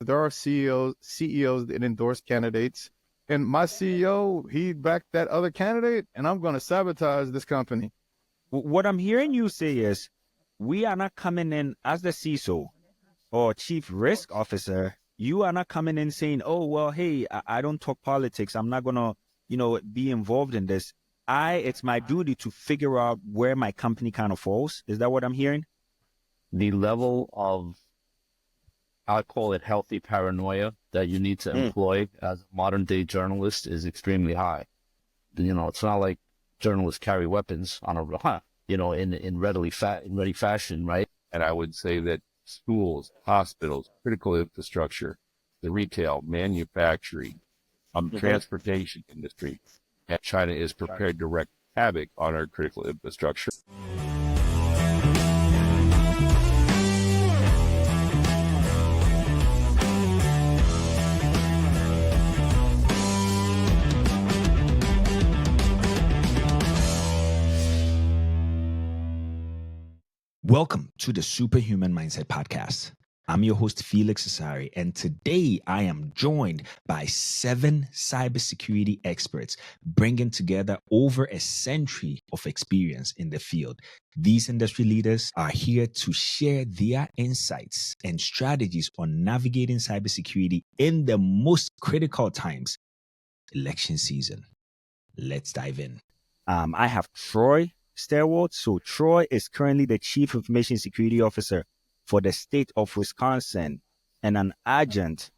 There are CEOs that endorse candidates, and my CEO, he backed that other candidate, and I'm going to sabotage this company. What I'm hearing you say is we are not coming in as the CISO or chief risk officer. You are not coming in saying, oh, well, hey, I don't talk politics. I'm not going to, be involved in this. It's my duty to figure out where my company kind of falls. Is that what I'm hearing? The level of, I'll call it healthy paranoia that you need to employ as a modern day journalist is extremely high. It's not like journalists carry weapons on in ready fashion, right? And I would say that schools, hospitals, critical infrastructure, the retail, manufacturing, transportation industry, and China is prepared to wreak havoc on our critical infrastructure. Welcome to the Superhuman Mindset Podcast. I'm your host, Felix Asare, and today I am joined by 7 cybersecurity experts bringing together over a century of experience in the field. These industry leaders are here to share their insights and strategies on navigating cybersecurity in the most critical times, election season. Let's dive in. I have Troy Sterwold. So Troy is currently the Chief Information Security Officer for the state of Wisconsin and an adjunct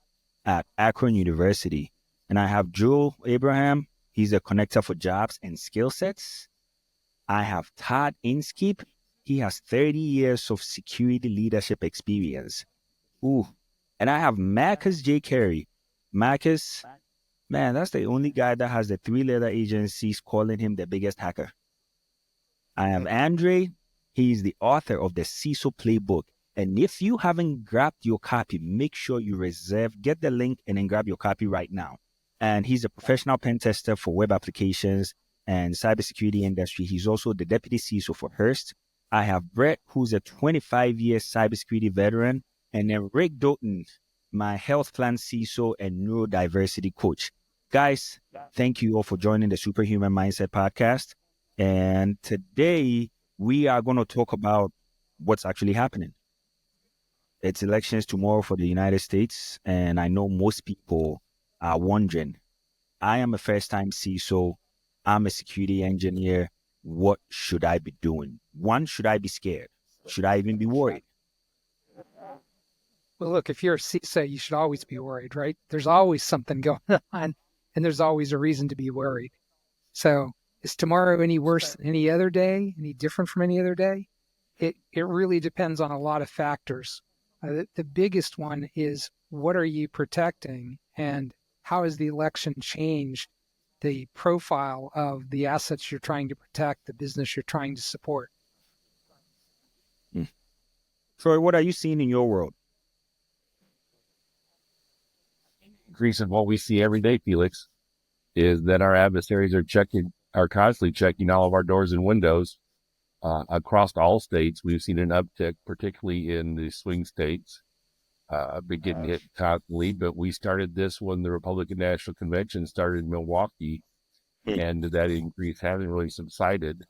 at Akron University. And I have Joel Abraham. He's a connector for jobs and skill sets. I have Todd Inskeep. He has 30 years of security leadership experience. And I have Marcus J. Carey. Marcus, man, that's the only guy that has the 3-letter agencies calling him the biggest hacker. I have Andre. He's the author of the CISO Playbook. And if you haven't grabbed your copy, make sure you get the link and then grab your copy right now. And he's a professional pen tester for web applications and cybersecurity industry. He's also the deputy CISO for Hearst. I have Brett, who's a 25-year cybersecurity veteran. And then Rick Doughton, my health plan CISO and neurodiversity coach. Guys, thank you all for joining the Superhuman Mindset Podcast. And today we are going to talk about what's actually happening. It's elections tomorrow for the United States. And I know most people are wondering, I am a first-time CISO. I'm a security engineer. What should I be doing? One, should I be scared? Should I even be worried? Well, look, if you're a CISO, you should always be worried, right? There's always something going on, and there's always a reason to be worried. So is tomorrow any worse than any other day, any different from any other day? It really depends on a lot of factors. The biggest one is, what are you protecting, and how has the election changed the profile of the assets you're trying to protect, the business you're trying to support? Troy, what are you seeing in your world? Increase in what we see every day, Felix, is that our adversaries are constantly checking all of our doors and windows. Across all states, we've seen an uptick, particularly in the swing states, been getting hit constantly. But we started this when the Republican National Convention started in Milwaukee, and that increase hasn't really subsided.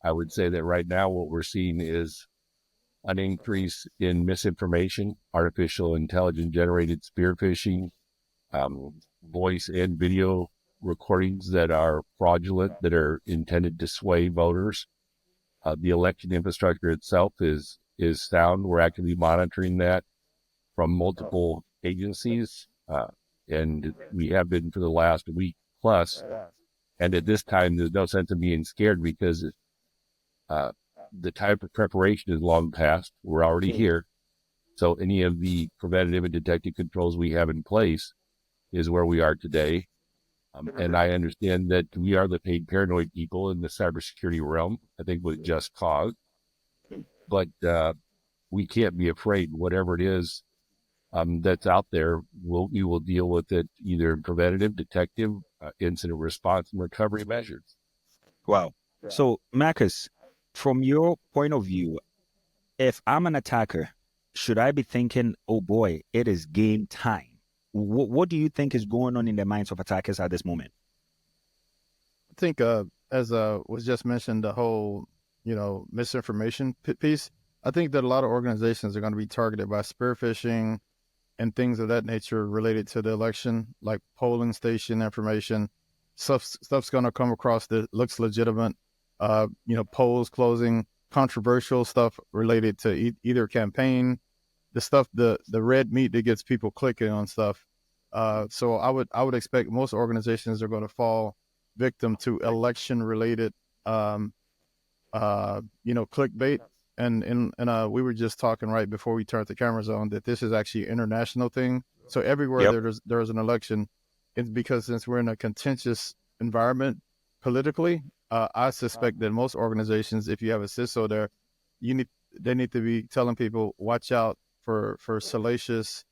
I would say that right now what we're seeing is an increase in misinformation, artificial intelligence generated spear phishing, voice and video recordings that are fraudulent, that are intended to sway voters. The election infrastructure itself is sound. We're actively monitoring that from multiple agencies, and we have been for the last week plus. And at this time, there's no sense of being scared because the time for preparation is long past. We're already here. So any of the preventative and detective controls we have in place is where we are today. And I understand that we are the paid paranoid people in the cybersecurity realm, I think with just cause. But we can't be afraid. Whatever it is that's out there, we will deal with it either in preventative, detective, incident response, and recovery measures. Wow. So, Marcus, from your point of view, if I'm an attacker, should I be thinking, oh boy, it is game time? What do you think is going on in the minds of attackers at this moment? I think, as was just mentioned, the whole, misinformation piece. I think that a lot of organizations are going to be targeted by spear phishing and things of that nature related to the election, like polling station information. Stuff's going to come across that looks legitimate. Polls closing, controversial stuff related to either campaign, the stuff, the red meat that gets people clicking on stuff. So I would expect most organizations are going to fall victim to election related, clickbait. And we were just talking right before we turned the cameras on that this is actually an international thing. So everywhere there's an election, it's because since we're in a contentious environment politically, I suspect that most organizations, if you have a CISO there, they need to be telling people, watch out for salacious,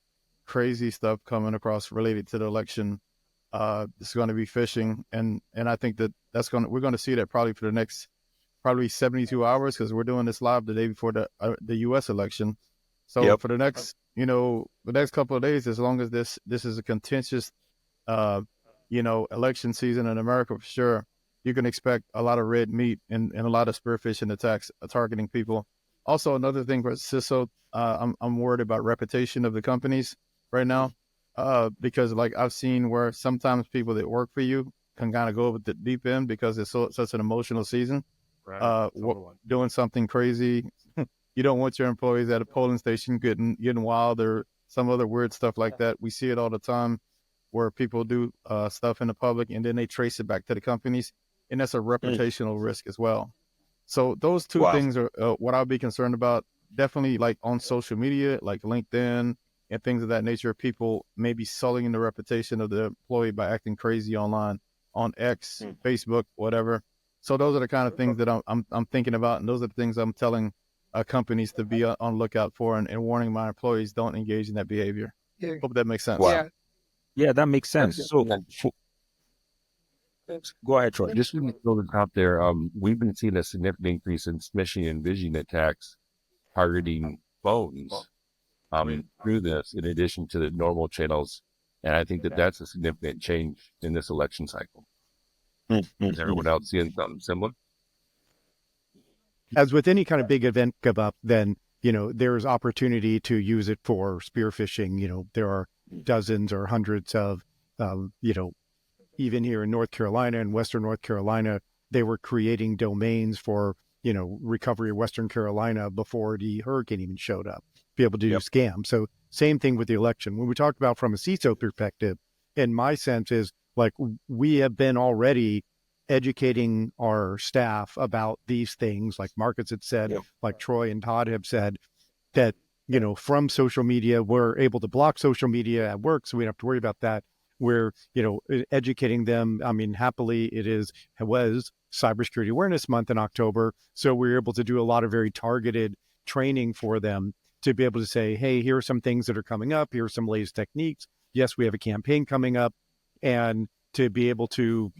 crazy stuff coming across related to the election. It's going to be phishing, and I think we're going to see that probably for the next 72 hours, because we're doing this live the day before the U.S. election. So for the next couple of days, as long as this is a contentious, election season in America, for sure, you can expect a lot of red meat and a lot of spear phishing attacks targeting people. Also, another thing for CISO, I'm worried about reputation of the companies right now, because like I've seen where sometimes people that work for you can kind of go over the deep end because it's such an emotional season. Right. Doing something crazy. You don't want your employees at a polling station getting wild or some other weird stuff like that. We see it all the time where people do stuff in the public and then they trace it back to the companies, and that's a reputational risk as well. So those two things are what I'll be concerned about. Definitely, like on social media, like LinkedIn and things of that nature, people may be sullying the reputation of the employee by acting crazy online, on X, Facebook, whatever. So those are the kind of things that I'm thinking about, and those are the things I'm telling companies to be on lookout for, and warning my employees don't engage in that behavior. Yeah. Hope that makes sense. Wow. Yeah, that makes sense. So go ahead, Troy. Just to throw this out there, we've been seeing a significant increase in smishing and phishing attacks targeting phones through this, in addition to the normal channels. And I think that's a significant change in this election cycle. Is everyone else seeing something similar? As with any kind of big event come up, then, there's opportunity to use it for spear phishing. There are dozens or hundreds of, even here in North Carolina and Western North Carolina, they were creating domains for, recovery of Western Carolina before the hurricane even showed up, be able to do scams. So same thing with the election. When we talk about from a CISO perspective, in my sense is, like, we have been already educating our staff about these things, like Marcus had said, like Troy and Todd have said, that, from social media, we're able to block social media at work, so we don't have to worry about that. We're, educating them. I mean, happily, it was Cybersecurity Awareness Month in October, so we're able to do a lot of very targeted training for them to be able to say, hey, here are some things that are coming up. Here are some latest techniques. Yes, we have a campaign coming up. And to be able to,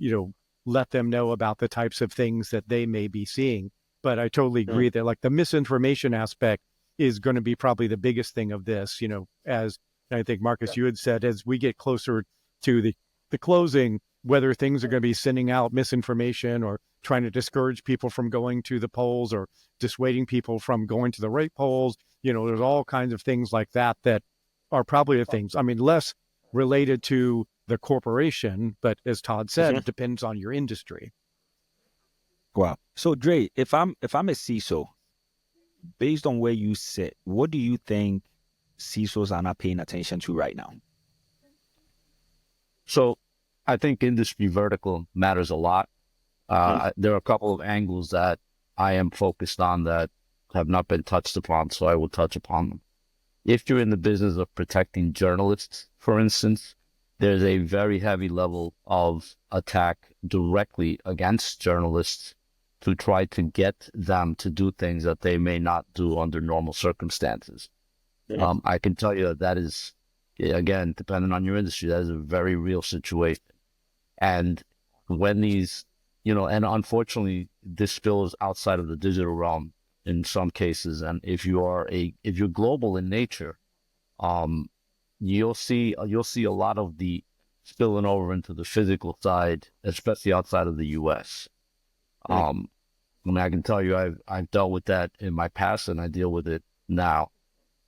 let them know about the types of things that they may be seeing. But I totally agree that, like, the misinformation aspect is going to be probably the biggest thing of this, as I think, Marcus, you had said, as we get closer to the closing, whether things are going to be sending out misinformation or trying to discourage people from going to the polls or dissuading people from going to the right polls. There's all kinds of things like that are probably the things. I mean, less related to the corporation, but as Todd said, it depends on your industry. Wow. So Dre, if I'm a CISO, based on where you sit, what do you think CISOs are not paying attention to right now? So I think industry vertical matters a lot. There are a couple of angles that I am focused on that have not been touched upon, so I will touch upon them. If you're in the business of protecting journalists, for instance, there's a very heavy level of attack directly against journalists to try to get them to do things that they may not do under normal circumstances. I can tell you that is, again, depending on your industry, that is a very real situation. And when these, and unfortunately, this spills outside of the digital realm in some cases. And if you're global in nature, you'll see a lot of the spilling over into the physical side, especially outside of the U.S. I mean, I can tell you, I've dealt with that in my past, and I deal with it now.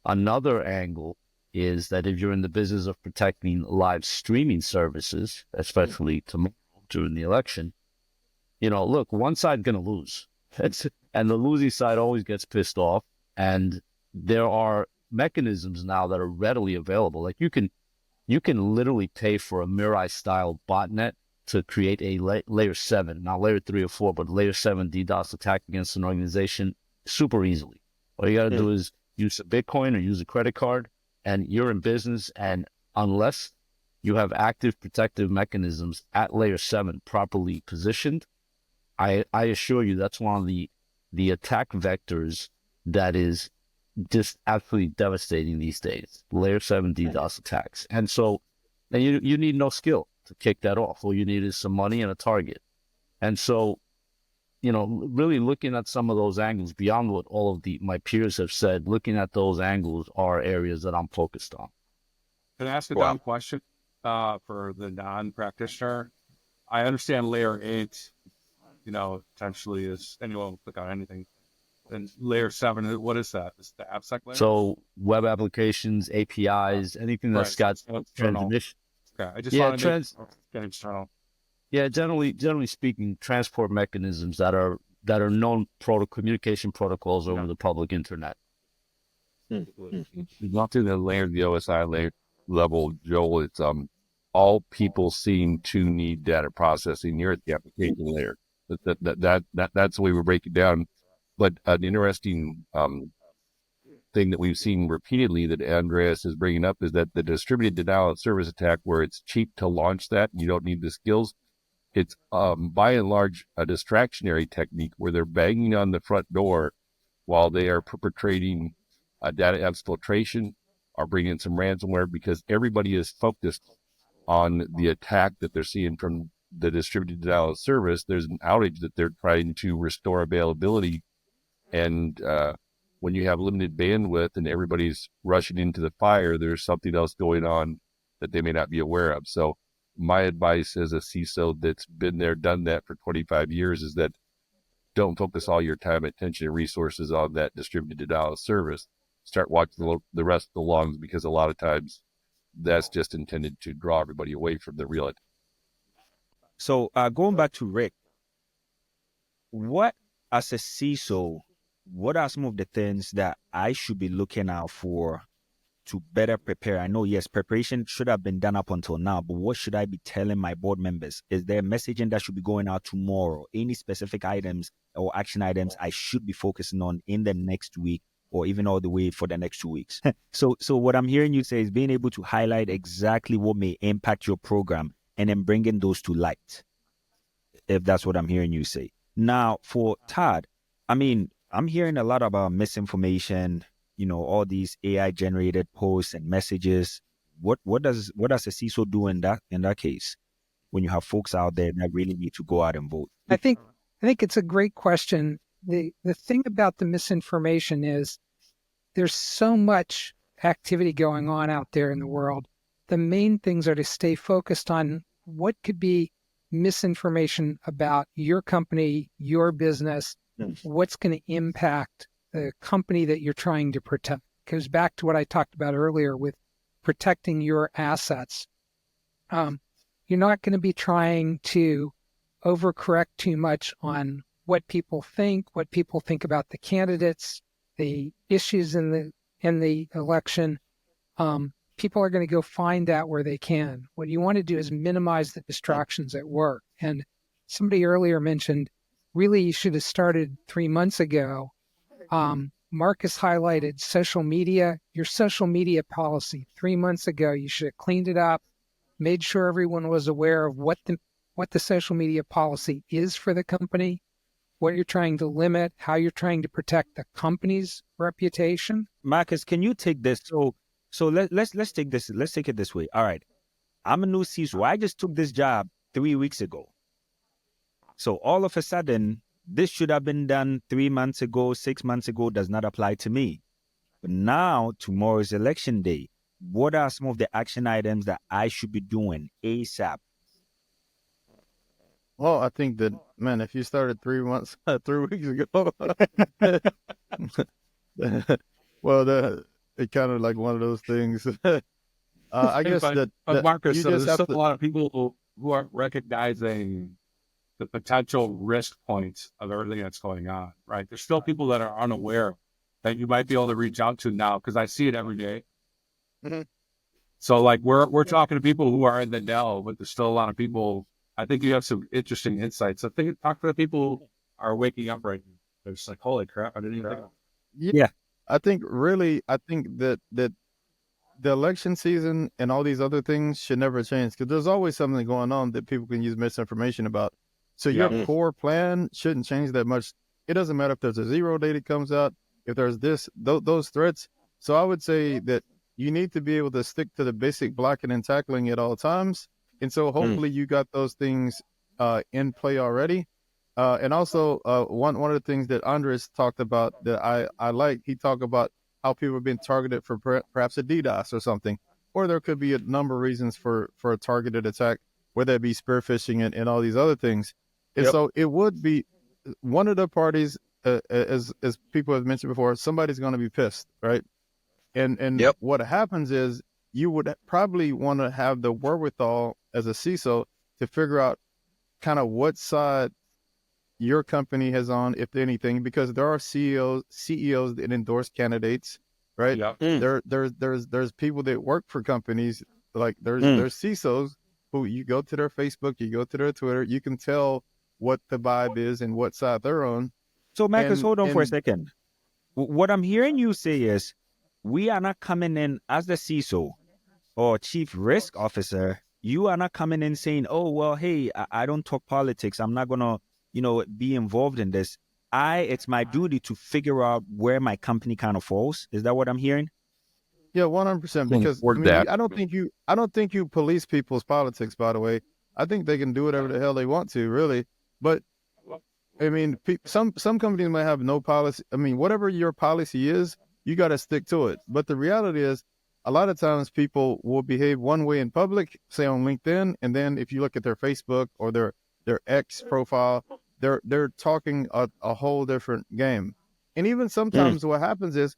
Another angle is that if you're in the business of protecting live streaming services, especially tomorrow during the election, look, one side's going to lose. And the losing side always gets pissed off. And there are mechanisms now that are readily available. Like you can literally pay for a Mirai style botnet to create a layer 7, not layer 3 or 4, but layer 7 DDoS attack against an organization super easily. All you got to do is use a Bitcoin or use a credit card, and you're in business. And unless you have active protective mechanisms at layer 7 properly positioned, I assure you that's one of the attack vectors that is just absolutely devastating these days. Layer 7 DDoS attacks. And so, and you need no skill to kick that off. All you need is some money and a target. And so, really looking at some of those angles beyond what all of my peers have said, looking at those angles are areas that I'm focused on. Can I ask a dumb question for the non-practitioner? I understand layer 8, potentially is anyone will click on anything. And layer 7, what is that? Is the AppSec layer? So web applications, APIs, anything that's got transmission. Okay, I just wanted to get external. Yeah, generally speaking, transport mechanisms that are known communication protocols over the public internet. Not to the layer, the OSI layer level, Joel. It's all people seem to need data processing. You're at the application layer. That's the way we break it down. But an interesting thing that we've seen repeatedly that Andreas is bringing up is that the distributed denial of service attack, where it's cheap to launch that and you don't need the skills, it's by and large a distractionary technique where they're banging on the front door while they are perpetrating data exfiltration or bringing in some ransomware, because everybody is focused on the attack that they're seeing from the distributed denial of service. There's an outage that they're trying to restore availability. And when you have limited bandwidth and everybody's rushing into the fire, there's something else going on that they may not be aware of. So my advice as a CISO that's been there, done that for 25 years is that don't focus all your time, attention, and resources on that distributed denial of service. Start watching the rest of the logs, because a lot of times that's just intended to draw everybody away from the real attack. So going back to Rick, what as a CISO, what are some of the things that I should be looking out for to better prepare? I know, yes, preparation should have been done up until now, but what should I be telling my board members? Is there messaging that should be going out tomorrow? Any specific items or action items I should be focusing on in the next week, or even all the way for the next 2 weeks? So what I'm hearing you say is being able to highlight exactly what may impact your program and then bringing those to light, if that's what I'm hearing you say. Now, for Todd, I mean, I'm hearing a lot about misinformation, all these AI-generated posts and messages. What does a CISO do in that case when you have folks out there that really need to go out and vote? I think it's a great question. The thing about the misinformation is there's so much activity going on out there in the world. The main things are to stay focused on what could be misinformation about your company, your business, what's going to impact the company that you're trying to protect. It goes back to what I talked about earlier with protecting your assets. You're not going to be trying to overcorrect too much on what people think about the candidates, the issues in the election. People are going to go find out where they can. What you want to do is minimize the distractions at work. And somebody earlier mentioned, really, you should have started 3 months ago. Marcus highlighted social media, your social media policy. 3 months ago, you should have cleaned it up, made sure everyone was aware of what the social media policy is for the company, what you're trying to limit, how you're trying to protect the company's reputation. Marcus, can you take this? So let's take this. Let's take it this way. All right, I'm a new CISO. I just took this job 3 weeks ago. So all of a sudden, this should have been done 3 months ago, 6 months ago, does not apply to me. But now, tomorrow is election day. What are some of the action items that I should be doing ASAP? Well, I think that, man, if you started 3 months, 3 weeks ago, well, it kind of like one of those things. I guess but that Marcus, you so just there's have still a to. lot of people who aren't recognizing the potential risk points of everything that's going on, right? There's still people that are unaware that you might be able to reach out to now, because I see it every day. Mhm. So like we're talking to people who are in the know, but there's still a lot of people. I think you have some interesting insights. I think talk to the people who are waking up right now. They're just like, holy crap, I didn't even think. Yeah, Yeah. I think that the election season and all these other things should never change, because there's always something going on that people can use misinformation about. So your Yeah. core plan shouldn't change that much. It doesn't matter if there's a zero day that comes out, if there's those threats. So I would say that you need to be able to stick to the basic blocking and tackling at all times. And so hopefully you got those things in play already. And also one of the things that Andres talked about that I like, he talked about how people are being targeted for perhaps a DDoS or something, or there could be a number of reasons for a targeted attack, whether it be spear phishing and all these other things. And Yep. so it would be one of the parties, as people have mentioned before, somebody's going to be pissed, right? And Yep. what happens is you would probably want to have the wherewithal as a CISO to figure out kind of what side your company has on, if anything, because there are CEOs that endorse candidates, right? Yeah. There's people that work for companies, like there's CISOs who you go to their Facebook, you go to their Twitter, you can tell what the vibe is and what side they're on. So, Marcus, And hold on for a and second. What I'm hearing you say is we are not coming in as the CISO or chief risk officer. You are not coming in saying, oh, well, hey, I don't talk politics. I'm not going to, be involved in this. It's my duty to figure out where my company kind of falls. Is that what I'm hearing? yeah, 100%. Because I Word mean, that. I don't think you police people's politics. By the way, I think they can do whatever the hell they want to, really. But I mean, some companies might have no policy. I mean, whatever your policy is, you got to stick to it. But the reality is, a lot of times people will behave one way in public, say on LinkedIn, and then if you look at their Facebook or their X profile, they're talking a whole different game. And even sometimes what happens is,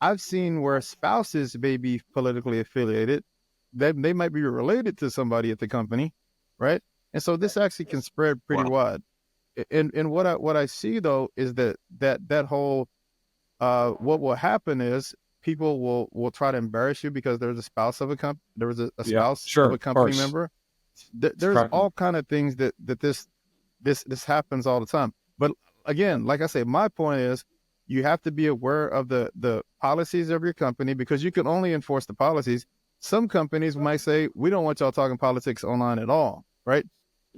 I've seen where spouses may be politically affiliated. They might be related to somebody at the company, right? And so this actually can spread pretty wide. And what I see though is that whole what will happen is people will try to embarrass you because there's a spouse of there was a Yeah. spouse Sure. of a Of company course. member. It's There's correct. all kind of things that this happens all the time. But again, like I say, my point is you have to be aware of the policies of your company, because you can only enforce the policies. Some companies might say, we don't want y'all talking politics online at all, right?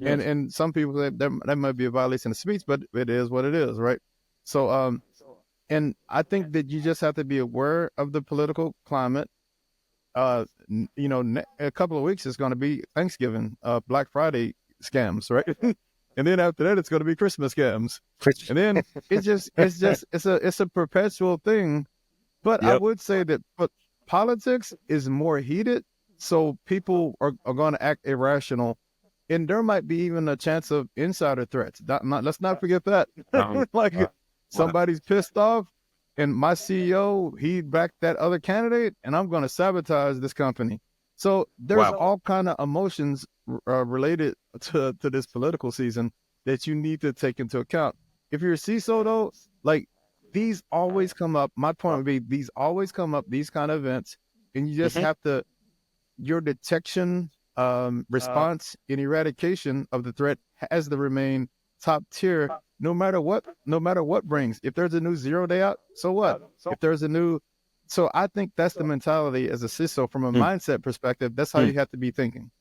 And some people say that might be a violation of speech, but it is what it is, right? So and I think that you just have to be aware of the political climate. A couple of weeks is going to be Thanksgiving, Black Friday scams, right? And then after that, it's going to be Christmas scams, and then it's a perpetual thing. But I would say that politics is more heated, so people are going to act irrational, and there might be even a chance of insider threats. Let's not forget that. Like somebody's pissed off, and my CEO, he backed that other candidate, and I'm going to sabotage this company. So there's all kind of emotions related to this political season that you need to take into account. If you're a CISO though, like these always come up. My point would be these always come up, these kind of events, and you just have to, your detection, response, and eradication of the threat has to remain top tier, no matter what brings. If there's a new 0 day out, so what? If there's a new, so I think that's the mentality as a CISO from a mindset perspective. That's how you have to be thinking.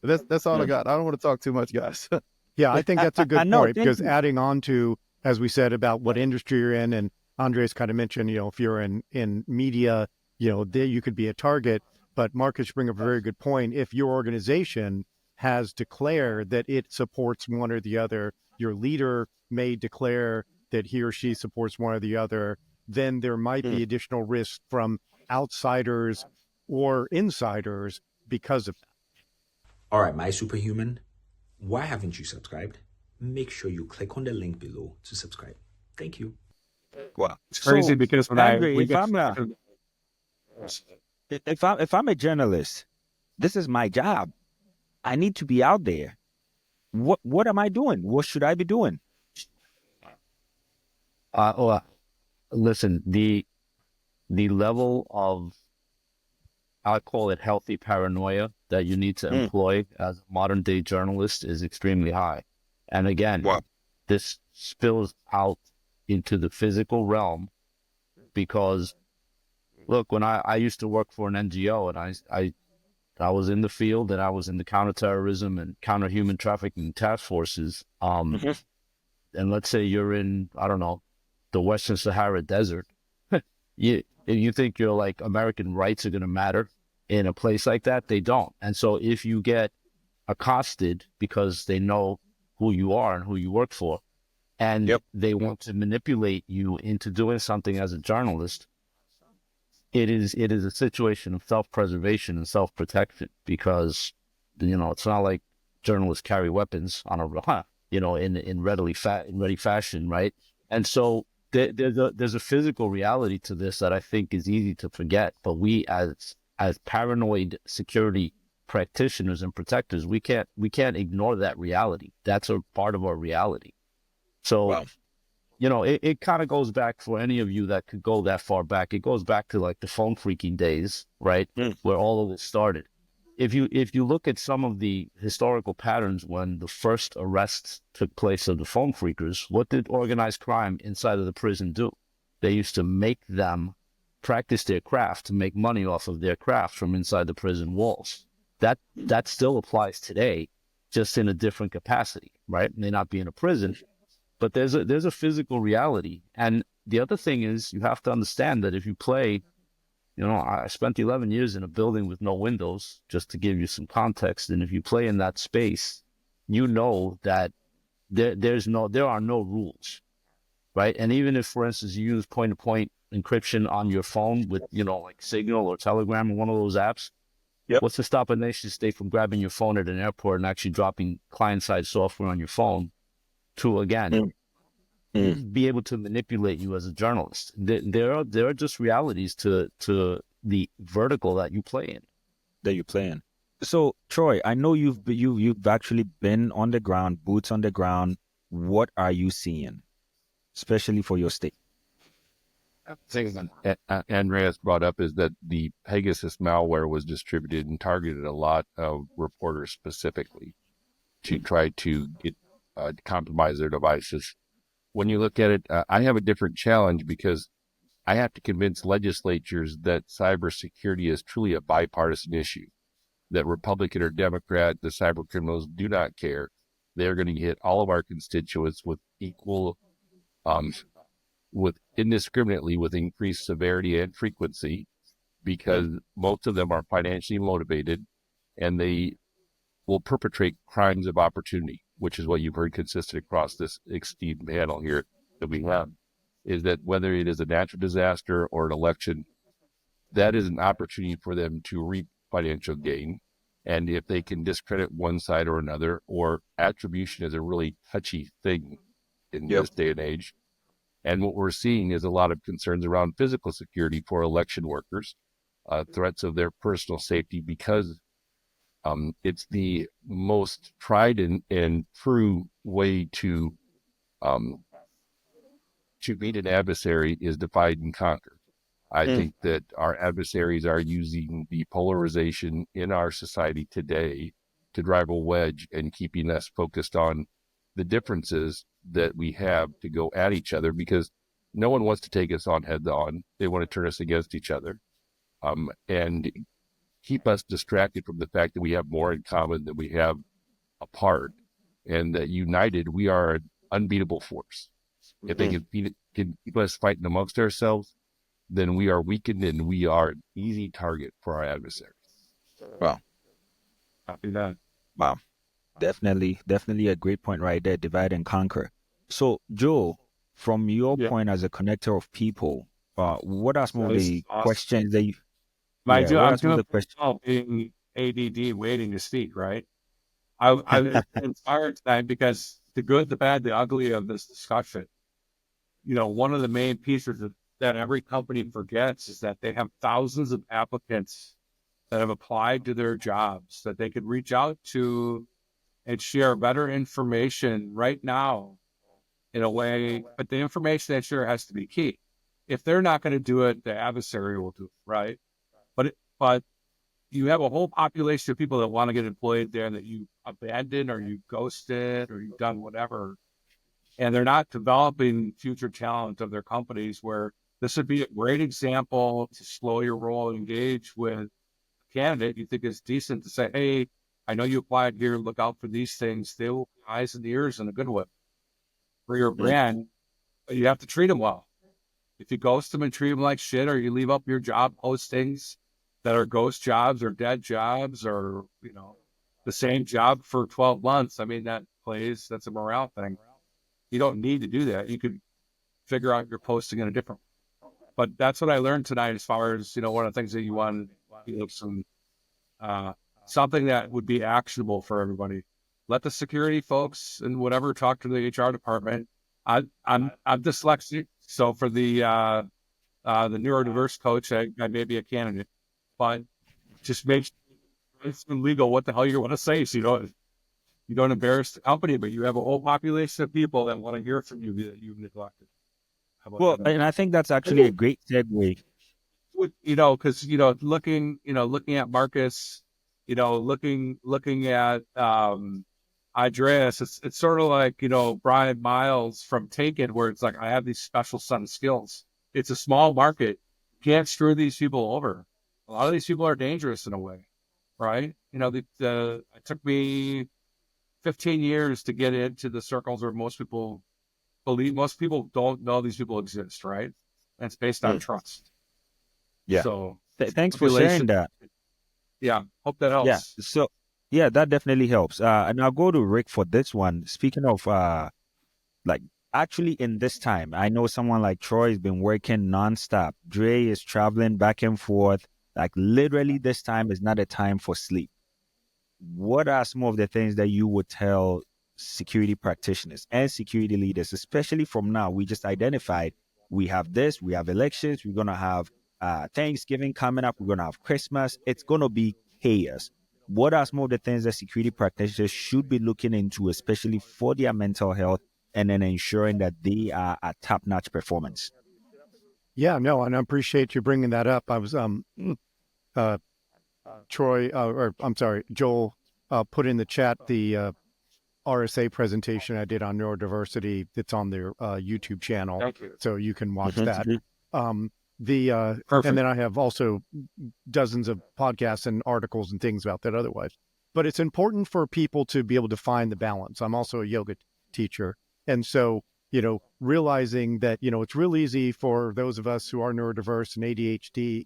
That's all I got. I don't want to talk too much, guys. Yeah, I think that's a good No, point, thank because you. adding on to, as we said, about what industry you're in, and Andres kind of mentioned, if you're in media, there you could be a target. But Marcus, you bring up a very good point. If your organization has declared that it supports one or the other, your leader may declare that he or she supports one or the other, then there might be additional risk from outsiders or insiders because of that. All right, my superhuman, why haven't you subscribed? Make sure you click on the link below to subscribe. Thank you. Well, it's crazy because when Andre, we if get I'm a journalist, this is my job. I need to be out there. What am I doing? What should I be doing? Listen, the level of, I call it healthy paranoia that you need to employ as a modern day journalist is extremely high. And again, this spills out into the physical realm because, look, when I used to work for an NGO and I was in the field and I was in the counterterrorism and counter human trafficking task forces. And let's say you're in, I don't know, the Western Sahara Desert. You think you're like American rights are going to matter in a place like that? They don't. And so if you get accosted because they know who you are and who you work for, and they want to manipulate you into doing something as a journalist, it is a situation of self-preservation and self-protection because, it's not like journalists carry weapons on in ready fashion, right? And so there's a physical reality to this that I think is easy to forget. But we as paranoid security practitioners and protectors, we can't ignore that reality. That's a part of our reality. So, it kind of goes back for any of you that could go that far back. It goes back to like the phone freaking days, right? Where all of this started. If you look at some of the historical patterns when the first arrests took place of the phone freakers, what did organized crime inside of the prison do? They used to make them practice their craft to make money off of their craft from inside the prison walls. That still applies today, just in a different capacity, right? It may not be in a prison, but there's a physical reality. And the other thing is you have to understand that if you play, I spent 11 years in a building with no windows, just to give you some context. And if you play in that space, you know that there are no rules, right? And even if, for instance, you use point-to-point encryption on your phone with, like Signal or Telegram or one of those apps, what's to stop a nation state from grabbing your phone at an airport and actually dropping client-side software on your phone to, again, be able to manipulate you as a journalist? There are just realities to the vertical that you play in. So, Troy, I know you've actually been on the ground, boots on the ground. What are you seeing, especially for your state? Things that Andreas brought up is that the Pegasus malware was distributed and targeted a lot of reporters specifically to try to get compromise their devices. When you look at it, I have a different challenge because I have to convince legislatures that cybersecurity is truly a bipartisan issue, that Republican or Democrat, the cyber criminals do not care. They're going to hit all of our constituents with equal, with indiscriminately with increased severity and frequency, because most of them are financially motivated and they will perpetrate crimes of opportunity, which is what you've heard consistent across this esteemed panel here that we have, is that whether it is a natural disaster or an election, that is an opportunity for them to reap financial gain. And if they can discredit one side or another, or attribution is a really touchy thing in this day and age. And what we're seeing is a lot of concerns around physical security for election workers, threats of their personal safety, because it's the most tried and true way to beat an adversary is divide and conquer. I think that our adversaries are using the polarization in our society today to drive a wedge and keeping us focused on the differences that we have to go at each other, because no one wants to take us on head on. They want to turn us against each other, and keep us distracted from the fact that we have more in common than we have apart, and that united we are an unbeatable force. If they can keep us fighting amongst ourselves, then we are weakened and we are an easy target for our adversaries. Wow. Copy that. Wow. Definitely a great point right there. Divide and conquer. So, Joe, from your Yeah. point as a connector of people, what are some of This is the awesome. questions that you, My yeah, do what I'm are some of doing the questions? being ADD waiting to speak, right? I'm inspired tonight because the good, the bad, the ugly of this discussion. One of the main pieces that every company forgets is that they have thousands of applicants that have applied to their jobs that they could reach out to and share better information right now in a way, but the information they share has to be key. If they're not going to do it, the adversary will do it, right? But you have a whole population of people that want to get employed there that you abandoned or you ghosted or you've done whatever, and they're not developing future talent of their companies, where this would be a great example to slow your roll and engage with a candidate you think is decent to say, hey, I know you applied here, look out for these things. They will be eyes and ears and a good one for your brand, but you have to treat them well. If you ghost them and treat them like shit, or you leave up your job postings that are ghost jobs or dead jobs, or, the same job for 12 months, I mean, that's a morale thing. You don't need to do that. You could figure out your posting in a different way. But that's what I learned tonight as far as, one of the things that you want, some something that would be actionable for everybody. Let the security folks and whatever talk to the HR department. I'm dyslexic, so for the neurodiverse coach, I may be a candidate, but just make sure it's legal what the hell you want to say, so you don't embarrass the company, but you have a whole population of people that want to hear from you that you've neglected. How about Well, that? and I think that's actually a great segue. Because looking at Marcus, looking at Andreas, it's sort of like Brian Miles from Taken, where it's like I have these special set of skills. It's a small market. Can't screw these people over. A lot of these people are dangerous in a way, right? It took me 15 years to get into the circles where most people don't know these people exist, right? And it's based on trust. Yeah. So Thanks for sharing population, that. yeah, hope that Yeah. helps. So, yeah, that definitely helps. And I'll go to Rick for this one. Speaking of, like, actually in this time, I know someone like Troy has been working nonstop. Dre is traveling back and forth. Like, literally, this time is not a time for sleep. What are some of the things that you would tell security practitioners and security leaders, especially from now? We just identified we have this, we have elections, we're going to have Thanksgiving coming up, we're going to have Christmas. It's going to be chaos. What are some of the things that security practitioners should be looking into, especially for their mental health, and then ensuring that they are at top-notch performance? Yeah, no, and I appreciate you bringing that up. I was Troy, or I'm sorry, Joel, put in the chat the RSA presentation I did on neurodiversity. It's on their YouTube channel, Thank you. so you can watch Mhm. that. And Perfect. then I have also dozens of podcasts and articles and things about that otherwise. But it's important for people to be able to find the balance. I'm also a yoga teacher, and so realizing that it's real easy for those of us who are neurodiverse and ADHD,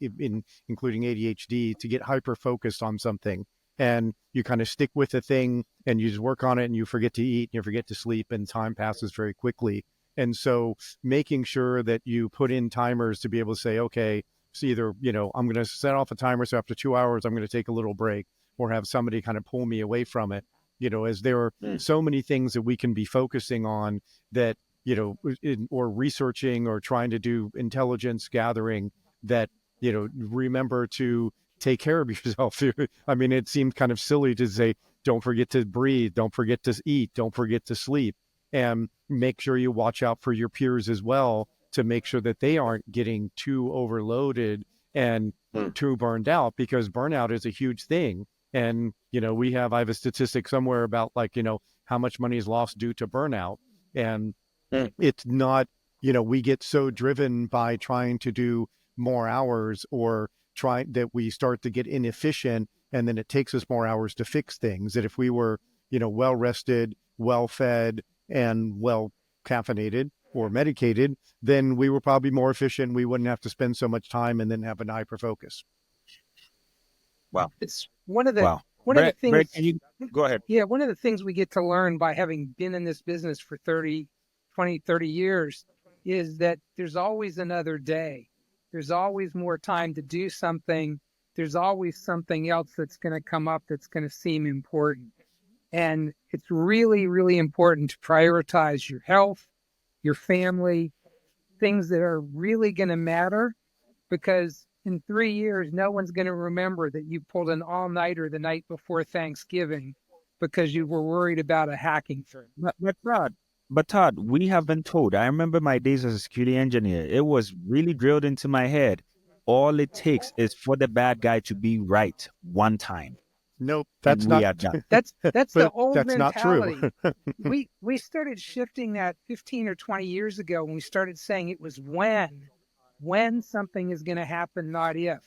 including ADHD, to get hyper focused on something, and you kind of stick with the thing and you just work on it, and you forget to eat and you forget to sleep, and time passes very quickly. And so making sure that you put in timers to be able to say, okay, so either, I'm going to set off a timer, so after 2 hours, I'm going to take a little break, or have somebody kind of pull me away from it, as there are so many things that we can be focusing on that, or researching or trying to do intelligence gathering, that, remember to take care of yourself. I mean, it seems kind of silly to say, don't forget to breathe, don't forget to eat, don't forget to sleep, and make sure you watch out for your peers as well, to make sure that they aren't getting too overloaded and too burned out, because burnout is a huge thing. And, I have a statistic somewhere about, like, how much money is lost due to burnout. And it's not, we get so driven by trying to do more hours, or try that we start to get inefficient, and then it takes us more hours to fix things, that if we were, well rested, well fed, and well caffeinated or medicated, then we were probably more efficient. We wouldn't have to spend so much time and then have an hyper focus. Wow. It's one of the Wow. one of the Brett, things. can you go ahead? Yeah, one of the things we get to learn by having been in this business for 30, 20, 30 years is that there's always another day. There's always more time to do something. There's always something else that's going to come up that's going to seem important. And it's really, really important to prioritize your health, your family, things that are really going to matter, because in 3 years, no one's going to remember that you pulled an all-nighter the night before Thanksgiving because you were worried about a hacking threat. But Todd, we have been told. I remember my days as a security engineer. It was really drilled into my head. All it takes is for the bad guy to be right one time. Nope, And that's we not. are done. That's the But old that's not mentality. true. We started shifting that 15 or 20 years ago when we started saying it was when something is going to happen, not if.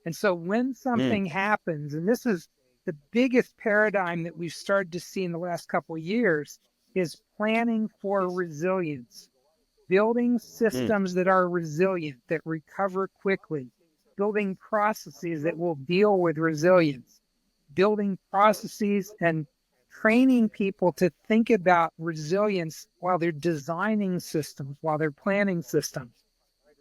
And so when something happens, and this is the biggest paradigm that we've started to see in the last couple of years, is planning for resilience, building systems that are resilient, that recover quickly, building processes that will deal with resilience, building processes and training people to think about resilience while they're designing systems, while they're planning systems.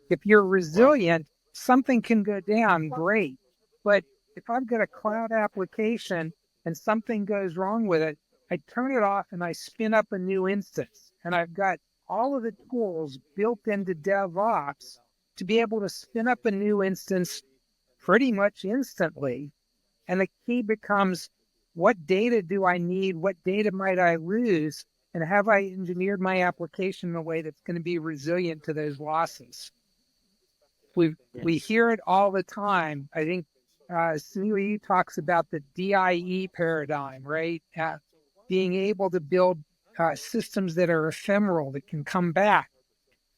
If you're resilient, something can go down, great. But if I've got a cloud application and something goes wrong with it, I turn it off and I spin up a new instance. And I've got all of the tools built into DevOps to be able to spin up a new instance pretty much instantly. And the key becomes, what data do I need? What data might I lose? And have I engineered my application in a way that's going to be resilient to those losses? We hear it all the time. I think Sunil talks about the DIE paradigm, right? Being able to build systems that are ephemeral, that can come back.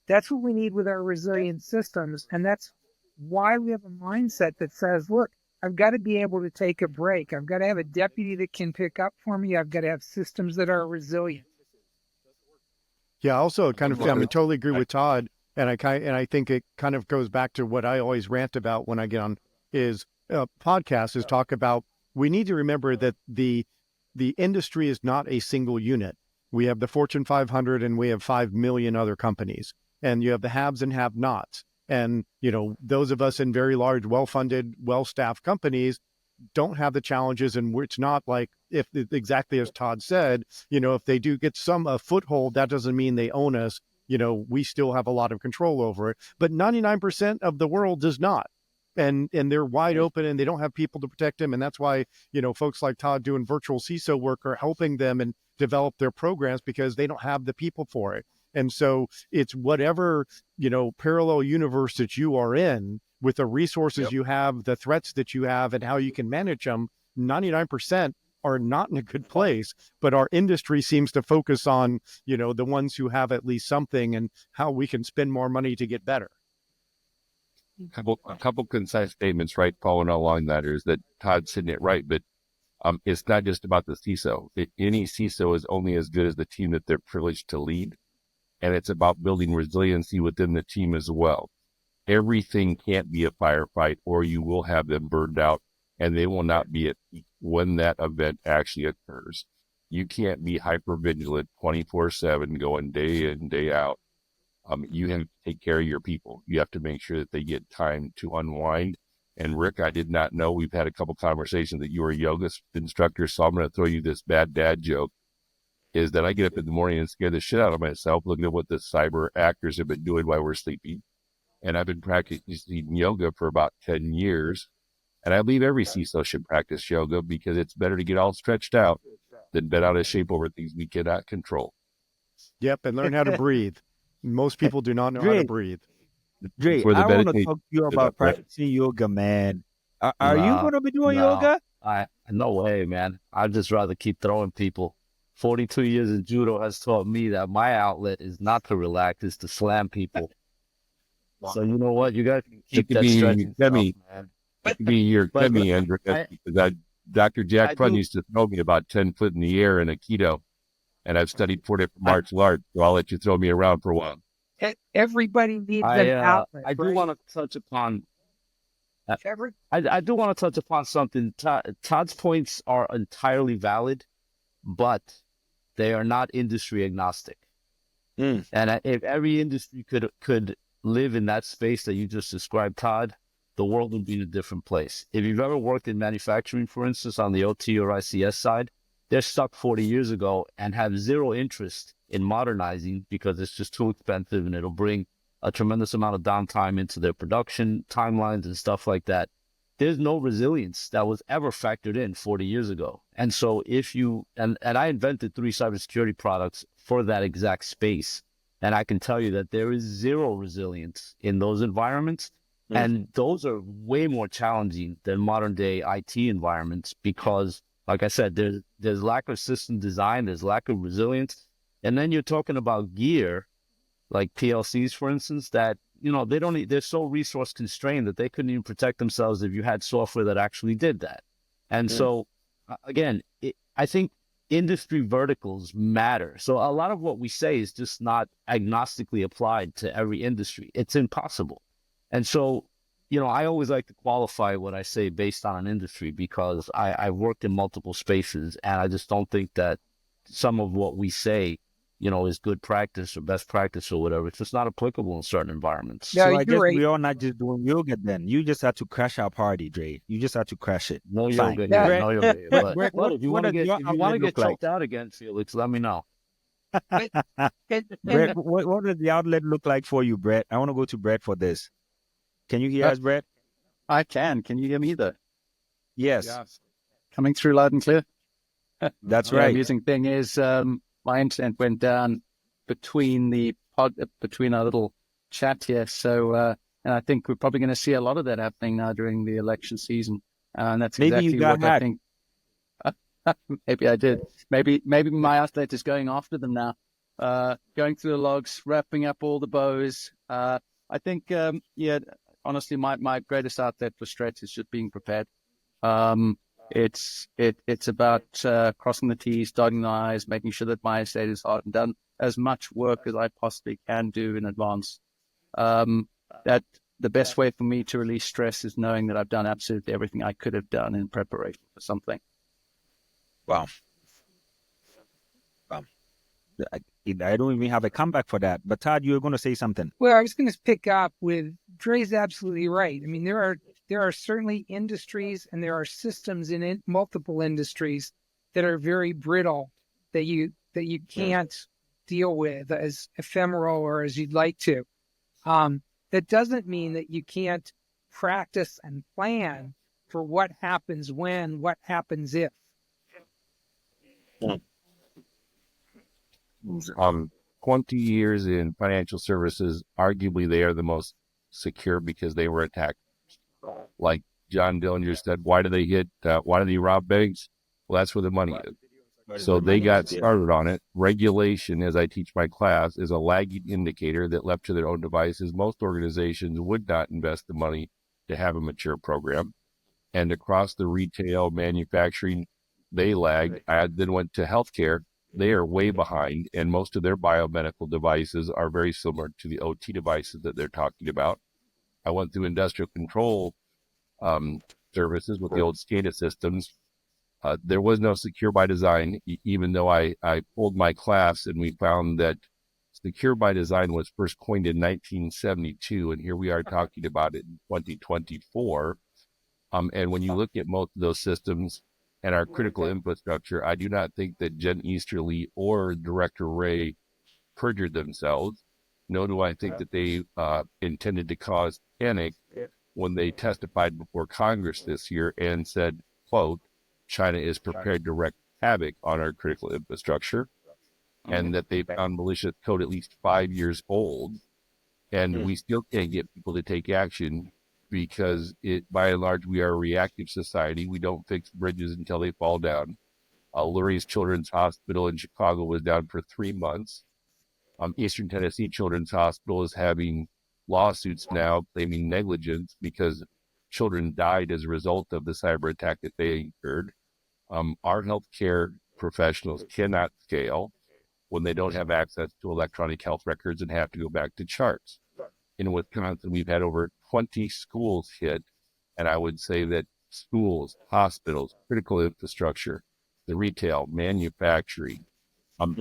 That's what we need with our resilient systems. And that's why we have a mindset that says, look, I've got to be able to take a break. I've got to have a deputy that can pick up for me. I've got to have systems that are resilient. Yeah, also kind of, I mean, totally agree with Todd. And I think it kind of goes back to what I always rant about when I get on is podcasts, is talk about, we need to remember that the industry is not a single unit. We have the Fortune 500 and we have 5 million other companies, and you have the haves and have-nots. And, you know, those of us in very large, well-funded, well-staffed companies don't have the challenges, and it's not like, if exactly as Todd said, you know, if they do get a foothold, that doesn't mean they own us. You know, we still have a lot of control over it, but 99% of the world does not. And they're wide open and they don't have people to protect them. And that's why, you know, folks like Todd doing virtual CISO work are helping them and develop their programs, because they don't have the people for it. And so it's whatever, you know, parallel universe that you are in, with the resources you have, the threats that you have, and how you can manage them, 99% are not in a good place. But our industry seems to focus on, you know, the ones who have at least something, and how we can spend more money to get better. A couple concise statements, right, following along that, is that Todd's hitting it right, but it's not just about the CISO. Any CISO is only as good as the team that they're privileged to lead, and it's about building resiliency within the team as well. Everything can't be a firefight, or you will have them burned out, and they will not be at peak when that event actually occurs. You can't be hypervigilant 24/7 going day in, day out. You have to take care of your people. You have to make sure that they get time to unwind. And Rick, I did not know, we've had a couple conversations that you were a yoga instructor, so I'm going to throw you this bad dad joke, is that I get up in the morning and scare the shit out of myself looking at what the cyber actors have been doing while we're sleeping. And I've been practicing yoga for about 10 years. And I believe every CISO should practice yoga, because it's better to get all stretched out than bent out of shape over things we cannot control. Yep, and learn how to breathe. Most people do not know how to breathe. Dre, For the I want to meditation, talk to you about practicing yoga, man. Are you Nah, going to be doing no. yoga? No way, man. I'd just rather keep throwing people. 42 years in judo has taught me that my outlet is not to relax, it's to slam people. So you know what? You guys can keep that stretching stuff, man. It could be your Kemi, Andrea, because Dr. Jack Prun used to throw me about 10 foot in the air in Aikido, and I've studied 4 different martial arts, so I'll let you throw me around for a while. Everybody needs an outlet. I do want to touch upon. I do want to touch upon something. Todd's points are entirely valid, but they are not industry agnostic. And if every industry could live in that space that you just described, Todd, the world would be in a different place. If you've ever worked in manufacturing, for instance, on the OT or ICS side, they're stuck 40 years ago and have zero interest in modernizing because it's just too expensive and it'll bring a tremendous amount of downtime into their production timelines and stuff like that. There's no resilience that was ever factored in 40 years ago. And so if you, and I invented 3 cybersecurity products for that exact space. And I can tell you that there is zero resilience in those environments. And those are way more challenging than modern day IT environments because, like I said, there's lack of system design, there's lack of resilience. And then you're talking about gear, like PLCs, for instance, that, they're so resource constrained that they couldn't even protect themselves if you had software that actually did that. And so, again, I think industry verticals matter. So a lot of what we say is just not agnostically applied to every industry. It's impossible. And so, I always like to qualify what I say based on an industry because I've worked in multiple spaces and I just don't think that some of what we say, is good practice or best practice or whatever. It's just not applicable in certain environments. No, So I you're guess right. we're all not just doing yoga then. You just had to crash our party, Dre. You just had to crash it. No Fine. yoga Yeah. here, no yoga here. Brett, But, Brett, but if you want to get look like? choked out again, Felix, let me know. And- Brett, what does the outlet look like for you, Brett? I want to go to Brett for this. Can you hear us, Brett? I can. Can you hear me though? Yes, Yes. Coming through loud and clear? that's The right. amusing thing is my internet went down between our little chat here. So, and I think we're probably going to see a lot of that happening now during the election season. And that's Maybe you exactly got what I hacked. think. Maybe I did. Maybe my outlet is going after them now, going through the logs, wrapping up all the bows. I think, honestly, my greatest outlet for stress is just being prepared. It's about crossing the T's, dotting the I's, making sure that my estate is hard and done as much work as I possibly can do in advance. That the best way for me to release stress is knowing that I've done absolutely everything I could have done in preparation for something. Wow. I don't even have a comeback for that. But Todd, you were going to say something. Well, I was going to pick up with Dre's absolutely right. I mean, there are certainly industries and there are systems in multiple industries that are very brittle that you can't deal with as ephemeral or as you'd like to. That doesn't mean that you can't practice and plan for what happens when, what happens if. 20 years in financial services, arguably they are the most secure because they were attacked. Like John Dillinger said, why do they rob banks? Well, that's where the money is. So they got started on it. Regulation, as I teach my class, is a lagging indicator that left to their own devices, most organizations would not invest the money to have a mature program. And across the retail, manufacturing, they lagged. I then went to healthcare. They are way behind, and most of their biomedical devices are very similar to the OT devices that they're talking about. I went through industrial control services with the old SCADA systems. There was no secure by design, even though I pulled my class and we found that secure by design was first coined in 1972, and here we are talking about it in 2024. And when you look at most of those systems and our critical infrastructure, I do not think that Jen Easterly or Director Ray perjured themselves. Nor do I think that they intended to cause panic when they testified before Congress this year and said, quote, China is prepared to wreak havoc on our critical infrastructure, and that they found malicious code at least 5 years old. And we still can't get people to take action because by and large, we are a reactive society. We don't fix bridges until they fall down. Lurie's Children's Hospital in Chicago was down for 3 months. Eastern Tennessee Children's Hospital is having lawsuits now claiming negligence because children died as a result of the cyber attack that they incurred. Our healthcare professionals cannot scale when they don't have access to electronic health records and have to go back to charts. In Wisconsin, we've had over 20 schools hit, and I would say that schools, hospitals, critical infrastructure, the retail, manufacturing,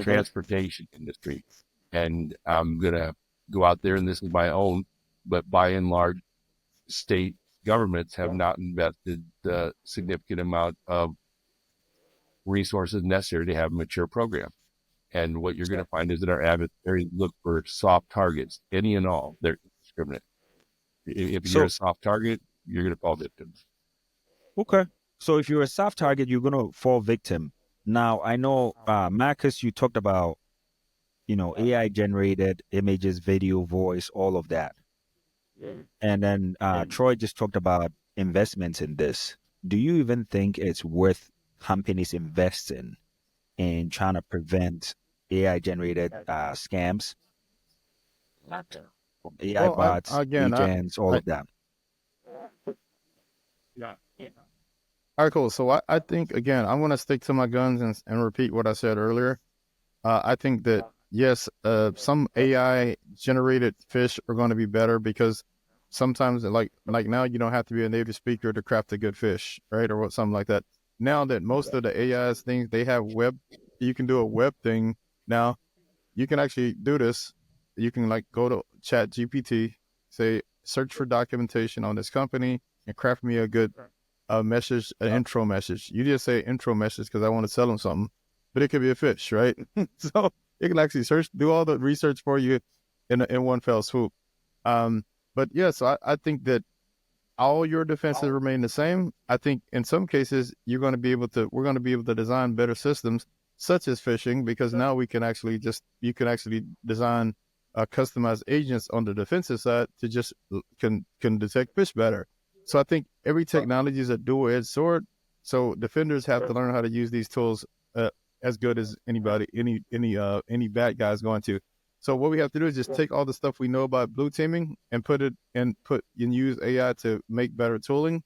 transportation industry, and I'm going to go out there, and this is my own, but by and large, state governments have not invested the significant amount of resources necessary to have a mature program. And what you're going to find is that our adversaries look for soft targets, any and all. They're indiscriminate. If you're a soft target, you're going to fall victim. Okay. So if you're a soft target, you're going to fall victim. Now, I know, Marcus, you talked about, AI generated images, video, voice, all of that. And then Troy just talked about investments in this. Do you even think it's worth companies investing in trying to prevent AI generated scams, AI bots, agents, all of that? All right, cool. So I think, again, I'm going to stick to my guns and repeat what I said earlier. I think that, yes, some AI generated fish are going to be better because sometimes, like now, you don't have to be a native speaker to craft a good fish, right? Or something like that. Now that most of the AI's things, they have web, you can do a web thing. Now you can actually do this. You can go to Chat GPT, say, search for documentation on this company and craft me a good message, an intro message. You just say intro message because I want to sell them something, but it could be a fish, right? So it can actually do all the research for you in one fell swoop. But yeah, so I think that all your defenses remain the same. I think in some cases we're going to be able to design better systems such as phishing, because now you can actually design customized agents on the defensive side to just can detect fish better. So I think every technology is a dual-edged sword. So defenders have to learn how to use these tools as good as any bad guy is going to. So what we have to do is just take all the stuff we know about blue teaming and use AI to make better tooling.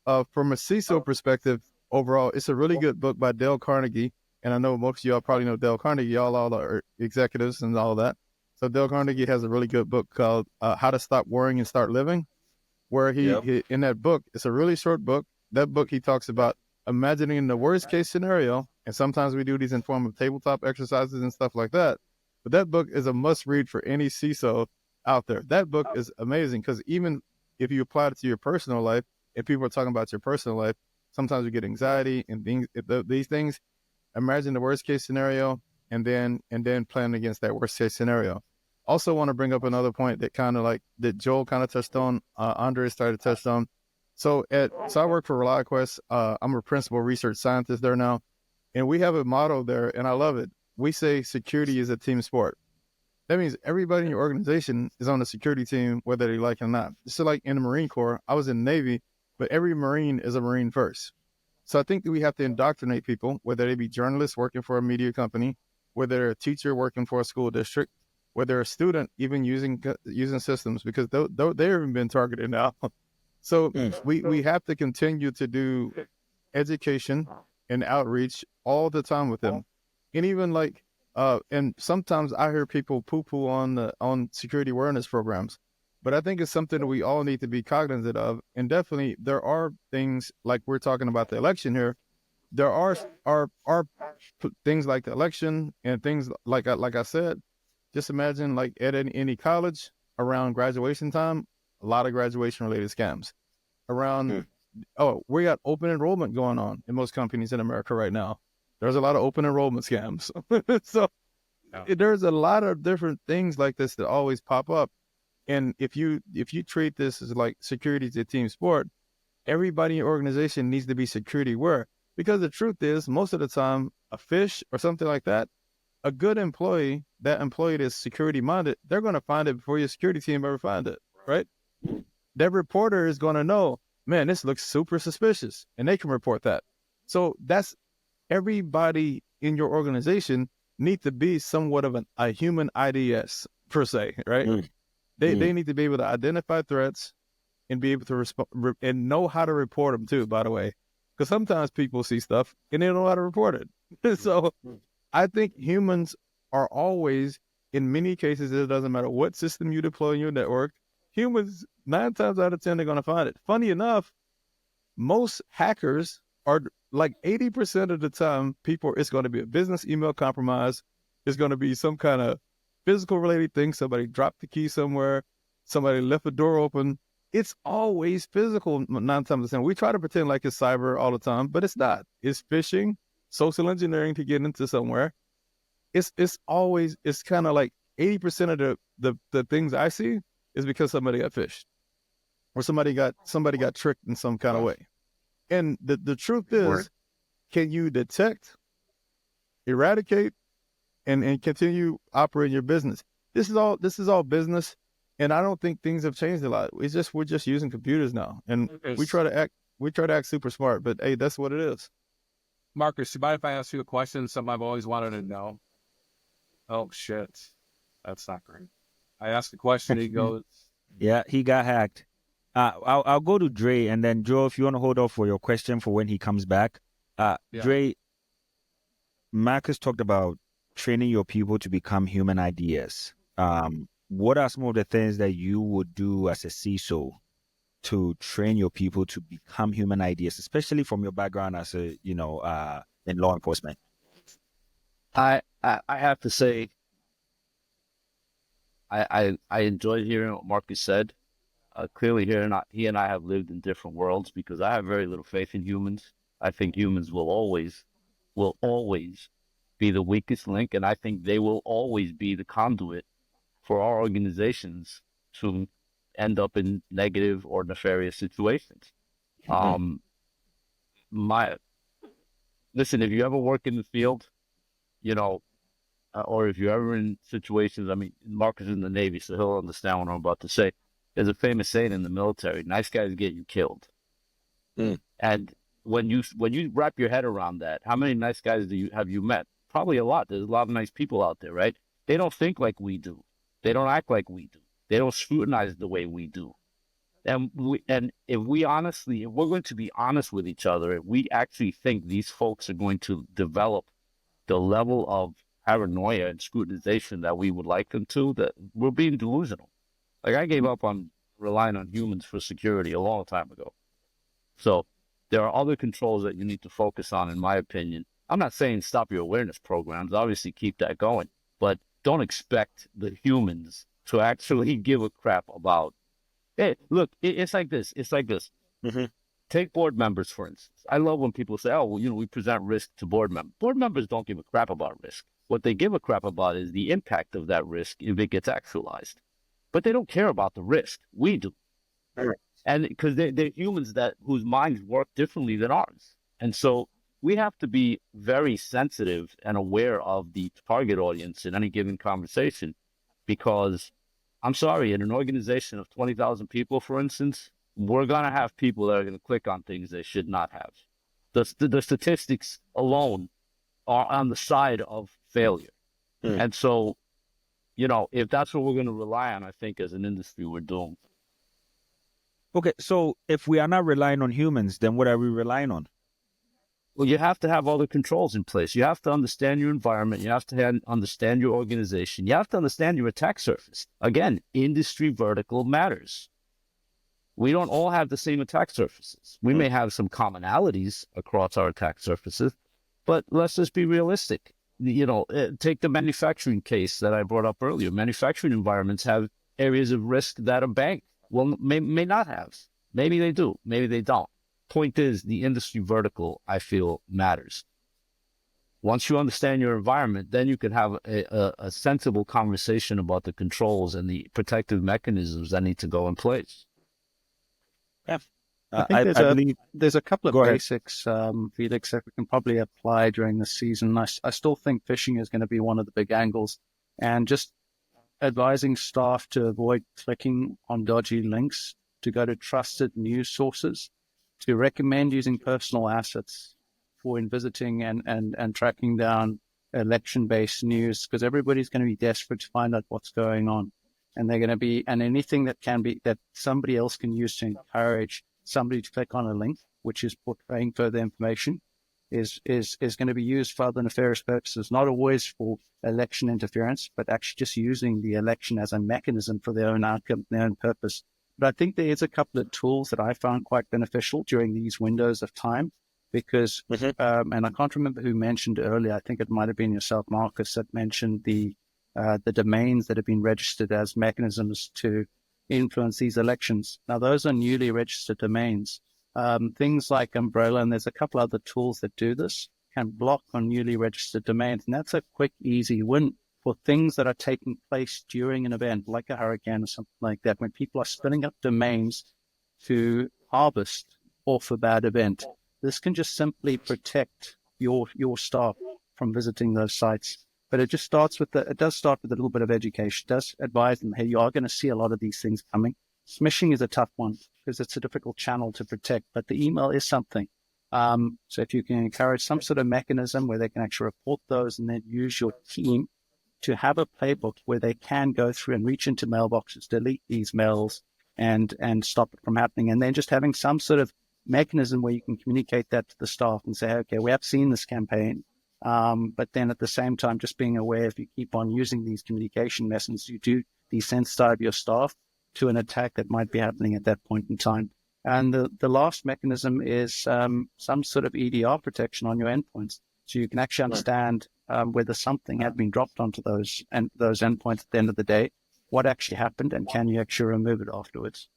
From a CISO perspective, overall, it's a really good book by Dale Carnegie. And I know most of y'all probably know Dale Carnegie, all are executives and all that. So Dale Carnegie has a really good book called How to Stop Worrying and Start Living, where he in that book, it's a really short book. That book, he talks about imagining the worst case scenario. And sometimes we do these in form of tabletop exercises and stuff like that. But that book is a must read for any CISO out there. That book is amazing because even if you apply it to your personal life, if people are talking about your personal life, sometimes we get anxiety and these things. Imagine the worst case scenario and then plan against that worst case scenario. Also want to bring up another point that Joel kind of touched on, Andre started to touch on. So I work for ReliQuest. I'm a principal research scientist there now. And we have a motto there, and I love it. We say security is a team sport. That means everybody in your organization is on the security team, whether they like it or not. Just like in the Marine Corps, I was in the Navy, but every Marine is a Marine first. So I think that we have to indoctrinate people, whether they be journalists working for a media company, whether they're a teacher working for a school district, whether they're a student even using systems, because they've even been targeted now. So we have to continue to do education and outreach all the time with them. And even and sometimes I hear people poo-poo on security awareness programs, but I think it's something that we all need to be cognizant of. And definitely there are things like we're talking about the election here. There are things like the election and things like I said, just imagine like at any college around graduation time, a lot of graduation related scams around. We got open enrollment going on in most companies in America right now. There's a lot of open enrollment scams. So there's a lot of different things like this that always pop up. And if you treat this as like security is a team sport, everybody in your organization needs to be security aware. Because the truth is, most of the time, a fish or something like that, a good employee, that employee that's security minded, they're going to find it before your security team ever find it, right? That reporter is going to know, man, this looks super suspicious, and they can report that. So that's everybody in your organization need to be somewhat of a human IDS per se, right? They need to be able to identify threats and be able to respond and know how to report them too, by the way, because sometimes people see stuff and they don't know how to report it. So I think humans are always, in many cases, it doesn't matter what system you deploy in your network, humans 9 times out of 10 are going to find it. Funny enough, most hackers are like 80% of the time, it's going to be a business email compromise. It's going to be some kind of physical related thing. Somebody dropped the key somewhere, somebody left a door open. It's always physical 9 times out of 10. We try to pretend like it's cyber all the time, but it's not. It's phishing, social engineering to get into somewhere. It's kind of like 80% of the things I see is because somebody got phished or somebody got tricked in some kind of way. And the truth is, can you detect, eradicate, and continue operating your business? This is all business, and I don't think things have changed a lot. We're just using computers now, and we try to act super smart, but hey, that's what it is. Marcus, you mind if I ask you a question? Something I've always wanted to know. Oh shit, that's not great. I asked the question. He goes, Yeah, he got hacked. I'll go to Dre, and then Joe, if you want to hold off for your question for when he comes back. Yeah. Dre, Marcus talked about training your people to become human ideas. What are some of the things that you would do as a CISO to train your people to become human ideas, especially from your background as a, in law enforcement? I have to say, I enjoyed hearing what Marcus said. Clearly, he and I have lived in different worlds because I have very little faith in humans. I think humans will always be the weakest link, and I think they will always be the conduit for our organizations to end up in negative or nefarious situations. Listen, if you ever work in the field, or if you're ever in situations, I mean, Marcus is in the Navy, so he'll understand what I'm about to say. There's a famous saying in the military: "Nice guys get you killed." And when you wrap your head around that, how many nice guys have you met? Probably a lot. There's a lot of nice people out there, right? They don't think like we do. They don't act like we do. They don't scrutinize the way we do. And if we're going to be honest with each other, if we actually think these folks are going to develop the level of paranoia and scrutinization that we would like them to, that we're being delusional. Like, I gave up on relying on humans for security a long time ago. So there are other controls that you need to focus on, in my opinion. I'm not saying stop your awareness programs. Obviously, keep that going. But don't expect the humans to actually give a crap about, hey, look, it's like this. It's like this. Mm-hmm. Take board members, for instance. I love when people say, oh, well, we present risk to board members. Board members don't give a crap about risk. What they give a crap about is the impact of that risk if it gets actualized. But they don't care about the risk. We do. And because they're humans whose minds work differently than ours. And so we have to be very sensitive and aware of the target audience in any given conversation, because I'm sorry, in an organization of 20,000 people, for instance, we're going to have people that are going to click on things they should not have. The statistics alone are on the side of failure. And so, if that's what we're going to rely on, I think as an industry, we're doomed. Okay, so if we are not relying on humans, then what are we relying on? Well, you have to have all the controls in place. You have to understand your environment. You have to understand your organization. You have to understand your attack surface. Again, industry vertical matters. We don't all have the same attack surfaces. We may have some commonalities across our attack surfaces, but let's just be realistic. Take the manufacturing case that I brought up earlier. Manufacturing environments have areas of risk that a bank may not have. Maybe they do. Maybe they don't. Point is, the industry vertical, I feel, matters. Once you understand your environment, then you can have a sensible conversation about the controls and the protective mechanisms that need to go in place. Yeah. I think there's a couple of basics, Felix, that we can probably apply during this season. I still think phishing is going to be one of the big angles, and just advising staff to avoid clicking on dodgy links, to go to trusted news sources, to recommend using personal assets for visiting and tracking down election-based news, because everybody's going to be desperate to find out what's going on. And they're going to be, and anything that somebody else can use to encourage somebody to click on a link, which is portraying further information, is going to be used for other nefarious purposes, not always for election interference, but actually just using the election as a mechanism for their own outcome, their own purpose. But I think there is a couple of tools that I found quite beneficial during these windows of time, because, and I can't remember who mentioned earlier, I think it might have been yourself, Marcus, that mentioned the the domains that have been registered as mechanisms to influence these elections. Now, those are newly registered domains. Things like Umbrella, and there's a couple other tools that do this, can block on newly registered domains. And that's a quick, easy win for things that are taking place during an event, like a hurricane or something like that, when people are spinning up domains to harvest off a bad event. This can just simply protect your staff from visiting those sites. But it just starts with it does start with a little bit of education. It does advise them, hey, you are going to see a lot of these things coming. Smishing is a tough one because it's a difficult channel to protect, but the email is something. So if you can encourage some sort of mechanism where they can actually report those and then use your team to have a playbook where they can go through and reach into mailboxes, delete these mails and stop it from happening. And then just having some sort of mechanism where you can communicate that to the staff and say, okay, we have seen this campaign. But then at the same time, just being aware if you keep on using these communication methods, you do desensitize your staff to an attack that might be happening at that point in time. And the last mechanism is some sort of EDR protection on your endpoints. So you can actually understand whether something had been dropped onto those endpoints at the end of the day, what actually happened, and can you actually remove it afterwards?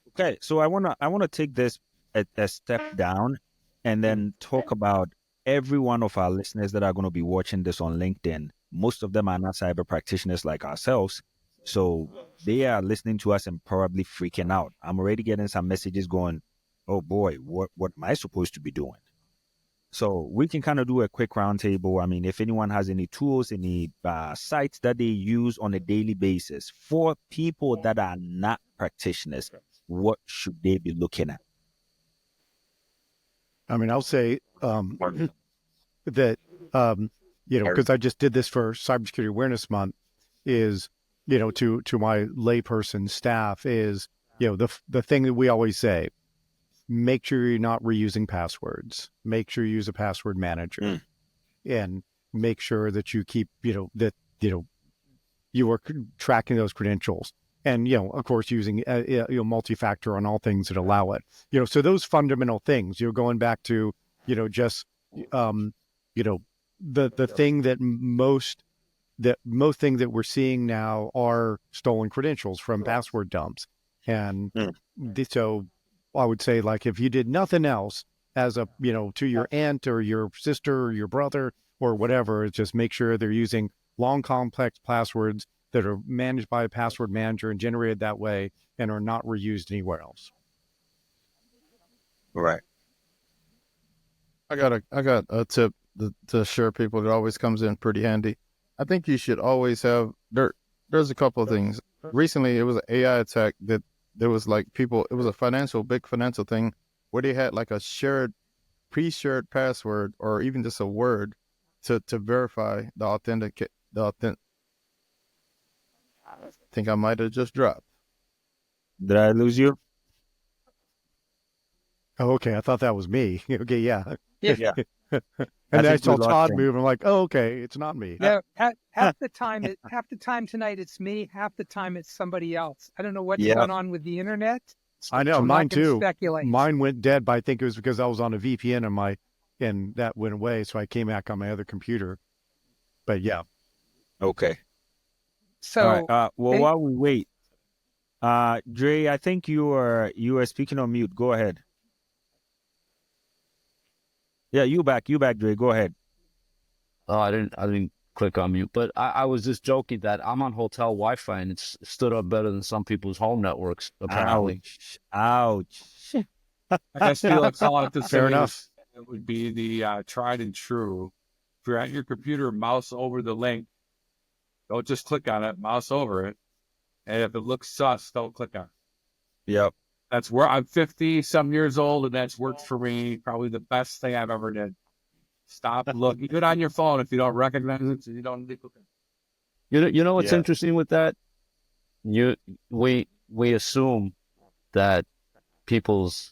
Okay, so I wanna take this a step down and then talk about every one of our listeners that are going to be watching this on LinkedIn. Most of them are not cyber practitioners like ourselves, so they are listening to us and probably freaking out. I'm already getting some messages going, oh boy, what am I supposed to be doing? So we can kind of do a quick roundtable. I mean, if anyone has any tools, any sites that they use on a daily basis for people that are not practitioners, what should they be looking at? I mean, I'll say that, because I just did this for Cybersecurity Awareness Month, is, to my layperson staff is, the thing that we always say, make sure you're not reusing passwords. Make sure you use a password manager, and make sure that you keep, you are tracking those credentials. And, of course, using, multi-factor on all things that allow it. So those fundamental things, going back to, just, the thing that most things that we're seeing now are stolen credentials from password dumps. And so I would say, like, if you did nothing else as a, to your aunt or your sister or your brother or whatever, it's just make sure they're using long, complex passwords that are managed by a password manager and generated that way and are not reused anywhere else. Right. I got a tip to share people that always comes in pretty handy. I think you should always have there's a couple of things. Recently it was an AI attack that there was like people, it was a big financial thing where they had like a pre-shared password or even just a word to verify I think I might have just dropped. Did I lose you? Oh, okay. I thought that was me. Okay, yeah. Yeah. And then I saw Todd move. I'm like, oh, okay, it's not me. No, half the time tonight it's me. Half the time it's somebody else. I don't know what's going on with the internet. I know, I'm mine too. Speculate. Mine went dead, but I think it was because I was on a VPN and that went away, so I came back on my other computer. But yeah. Okay. So all right. While we wait, Dre, I think you are speaking on mute. Go ahead. Yeah, you back, Dre. Go ahead. Oh, I didn't click on mute, but I was just joking that I'm on hotel Wi-Fi and it's stood up better than some people's home networks, apparently. Ouch. I guess Felix, all I have to say Fair enough. It would be the tried and true. If you're at your computer, mouse over the link. Don't just click on it, mouse over it. And if it looks sus, don't click on it. Yep. That's where I'm 50-some years old, and that's worked for me. Probably the best thing I've ever did. Stop looking. Do it on your phone if you don't recognize it, so you don't need to click on it. You know what's interesting with that? We assume that people's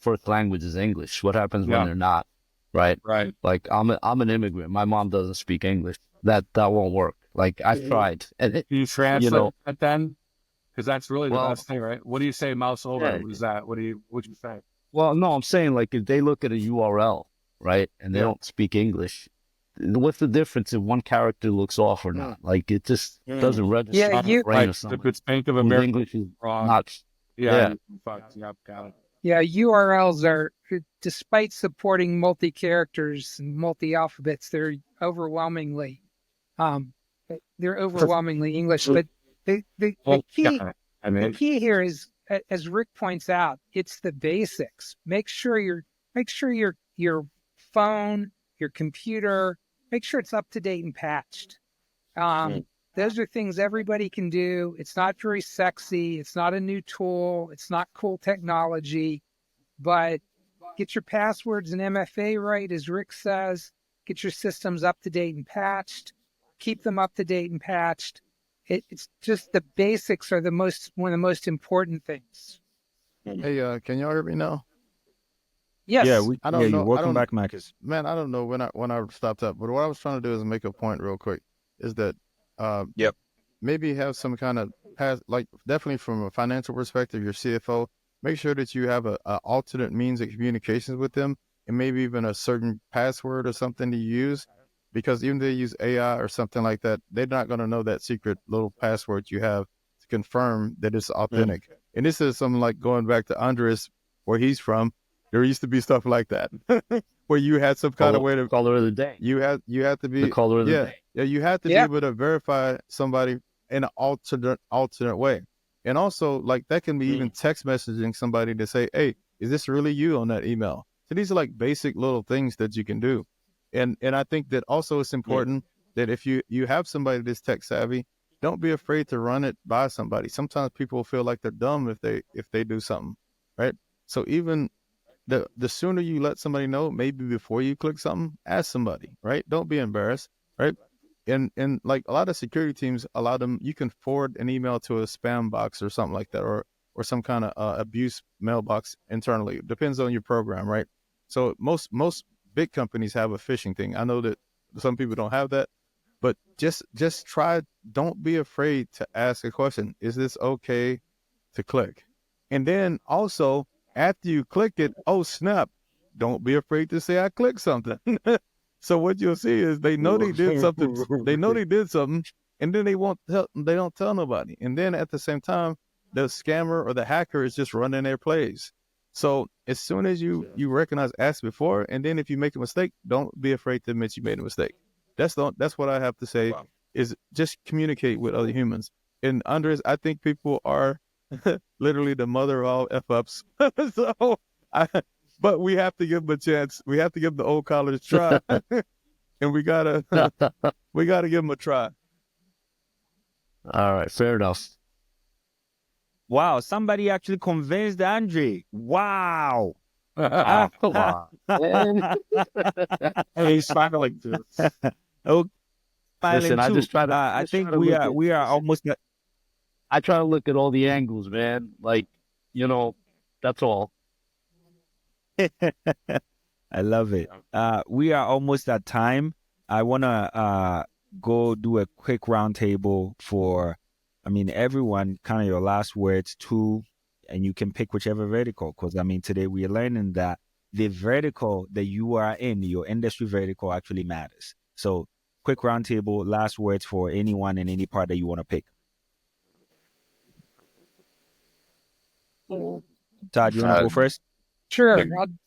first language is English. What happens when they're not? Right. Right. Like I'm an immigrant. My mom doesn't speak English. That won't work. Like I've tried. And you translate that then? Because that's really the best thing, right? What do you say, mouse over? Yeah. What is that? What'd you say? Well, no, I'm saying like if they look at a URL, right, and they don't speak English, what's the difference if one character looks off or not? Like, it just doesn't register Yeah, in the brain Like of if somebody it's Bank of whose America English is wrong, not. yeah, Yeah. got it. yeah, URLs are, despite supporting multi-characters and multi-alphabets, um, they're overwhelmingly English. But the key I the mean, key here is, as Rick points out, it's the basics. Make sure your phone, your computer, make sure it's up to date and patched. Those are things everybody can do. It's not very sexy. It's not a new tool. It's not cool technology, but get your passwords and MFA right, as Rick says. Get your systems up to date and patched. Keep them up to date and patched. It's just the basics are one of the most important things. Hey, can y'all hear me now? Yes. Yeah, I don't know. welcome back, Marcus. Man, I don't know when I stopped up, but what I was trying to do is make a point real quick. Is that Yep. maybe have some kind of pass, like definitely from a financial perspective, your CFO, make sure that you have a alternate means of communications with them, and maybe even a certain password or something to use, because even if they use AI or something like that, they're not going to know that secret little password you have to confirm that it's authentic. And this is something like going back to Andres, where he's from. There used to be stuff like that where you had some kind of way to color of the day. you had to be The color of the day. yeah, you had to be able to verify somebody in an alternate way. And also, like, that can be even text messaging somebody to say, hey, is this really you on that email? So these are like basic little things that you can do. And I think that also it's important that if you have somebody that's tech savvy, don't be afraid to run it by somebody. Sometimes people feel like they're dumb if they do something, right? So even the sooner you let somebody know, maybe before you click something, ask somebody, right? Don't be embarrassed, right? And like a lot of security teams allow them, you can forward an email to a spam box or something like that, or some kind of abuse mailbox internally. It depends on your program, right? So most big companies have a phishing thing. I know that some people don't have that, but just try. Don't be afraid to ask a question. Is this okay to click? And then also, after you click it, oh snap, don't be afraid to say I clicked something. So what you'll see is they know they did something. They know they did something, and then they don't tell nobody. And then at the same time, the scammer or the hacker is just running their plays. So as soon as you recognize ask before, and then if you make a mistake, don't be afraid to admit you made a mistake. That's what I have to say. Is just communicate with other humans. And Andres, I think people are literally the mother of all F-ups. But we have to give them a chance. We have to give the old college a try. And we gotta give them a try. All right, fair enough. Wow, somebody actually convinced Andre. Wow. Come on. Hey, he's smiling too. Okay. Listen, I just try to. I think we are almost. I try to look at all the angles, man. Like, that's all. I love it. We are almost at time. I want to go do a quick roundtable for, everyone, kind of your last words too, and you can pick whichever vertical, because, today we are learning that the vertical that you are in, your industry vertical, actually matters. So quick roundtable, last words for anyone in any part that you want to pick. Todd, you want to go first? Sure,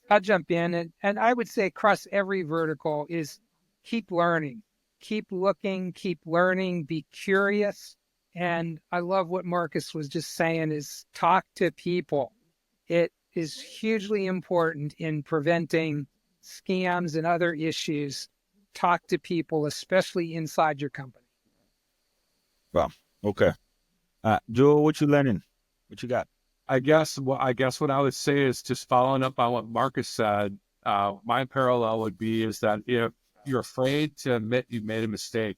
I'll jump in, and I would say across every vertical is keep learning, keep looking, keep learning, be curious. And I love what Marcus was just saying is talk to people. It is hugely important in preventing scams and other issues. Talk to people, especially inside your company. Well, okay. Joe, what you learning? What you got? I guess what I would say is, just following up on what Marcus said, my parallel would be is that if you're afraid to admit you've made a mistake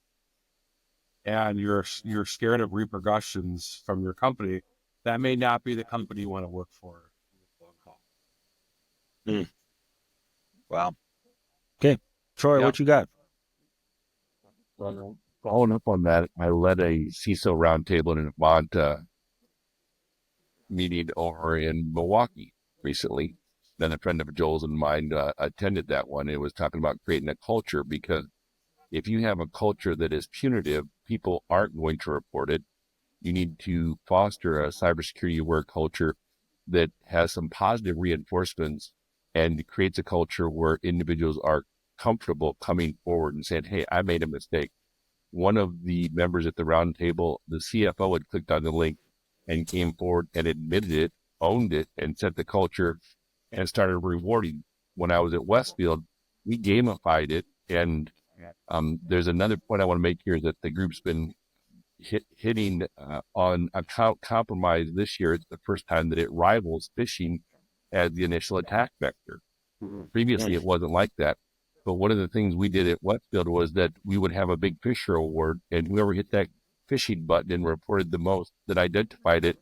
and you're scared of repercussions from your company, that may not be the company you want to work for. Wow. Okay. Troy, what you got? Following up on that, I led a CISO roundtable in Atlanta meeting over in Milwaukee recently. Then a friend of Joel's and mine attended that one. It was talking about creating a culture, because If you have a culture that is punitive, people aren't going to report it. You need to foster a cybersecurity aware culture that has some positive reinforcements and creates a culture where individuals are comfortable coming forward and saying, hey, I made a mistake. One of the members at the round table, the CFO, had clicked on the link and came forward and admitted it, owned it, and set the culture and started rewarding. When I was at Westfield, we gamified it. And there's another point I want to make here that the group's been hitting on account compromise this year. It's the first time that it rivals phishing as the initial attack vector. Previously, it wasn't like that. But one of the things we did at Westfield was that we would have a big Fisher award, and whoever hit that phishing button and reported the most that identified it,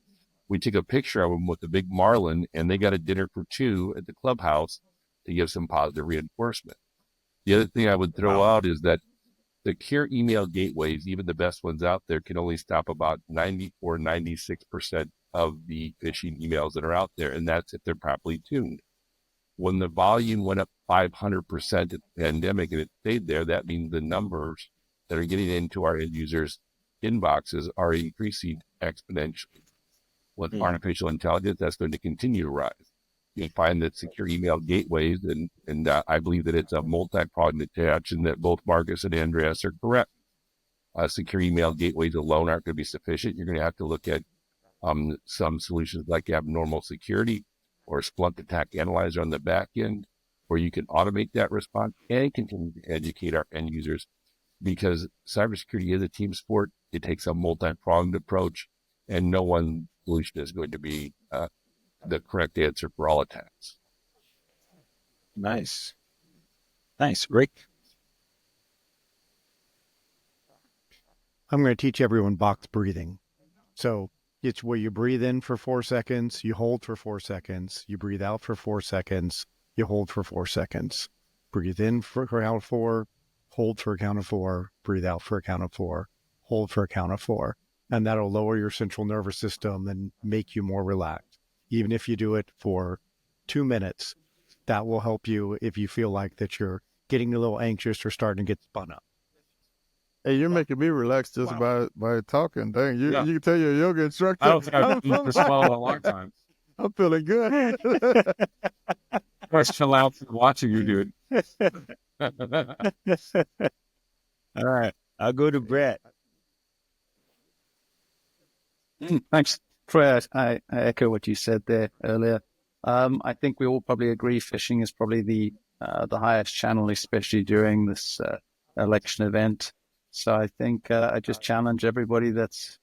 we took a picture of them with a big marlin, and they got a dinner for two at the clubhouse to give some positive reinforcement. The other thing I would throw out is that secure email gateways, even the best ones out there, can only stop about 94, 96% of the phishing emails that are out there, and that's if they're properly tuned. When the volume went up 500% at the pandemic and it stayed there, that means the numbers that are getting into our end users' inboxes are increasing exponentially. With artificial intelligence, that's going to continue to rise. You'll find that secure email gateways, and I believe that it's a multi-pronged attack, and that both Marcus and Andreas are correct. Secure email gateways alone aren't going to be sufficient. You're going to have to look at some solutions like abnormal security or Splunk attack analyzer on the back end, where you can automate that response and continue to educate our end users, because cybersecurity is a team sport. It takes a multi-pronged approach, and no one solution is going to be the correct answer for all attacks. Nice. Rick? I'm going to teach everyone box breathing. So it's where you breathe in for 4 seconds, you hold for 4 seconds, you breathe out for 4 seconds, you hold for 4 seconds. Breathe in for a count of 4, hold for a count of 4, breathe out for a count of 4, hold for a count of 4. And that'll lower your central nervous system and make you more relaxed. Even if you do it for 2 minutes, that will help you if you feel like that you're getting a little anxious or starting to get spun up. Hey, you're making me relax just by talking. Dang, you can tell your yoga instructor. I don't think I've done this well in a long time. I'm feeling good. First, chill out watching you do it. All right, I'll go to Brett. Thanks, Troy. I echo what you said there earlier. I think we all probably agree phishing is probably the highest channel, especially during this election event. So I think I just challenge everybody that's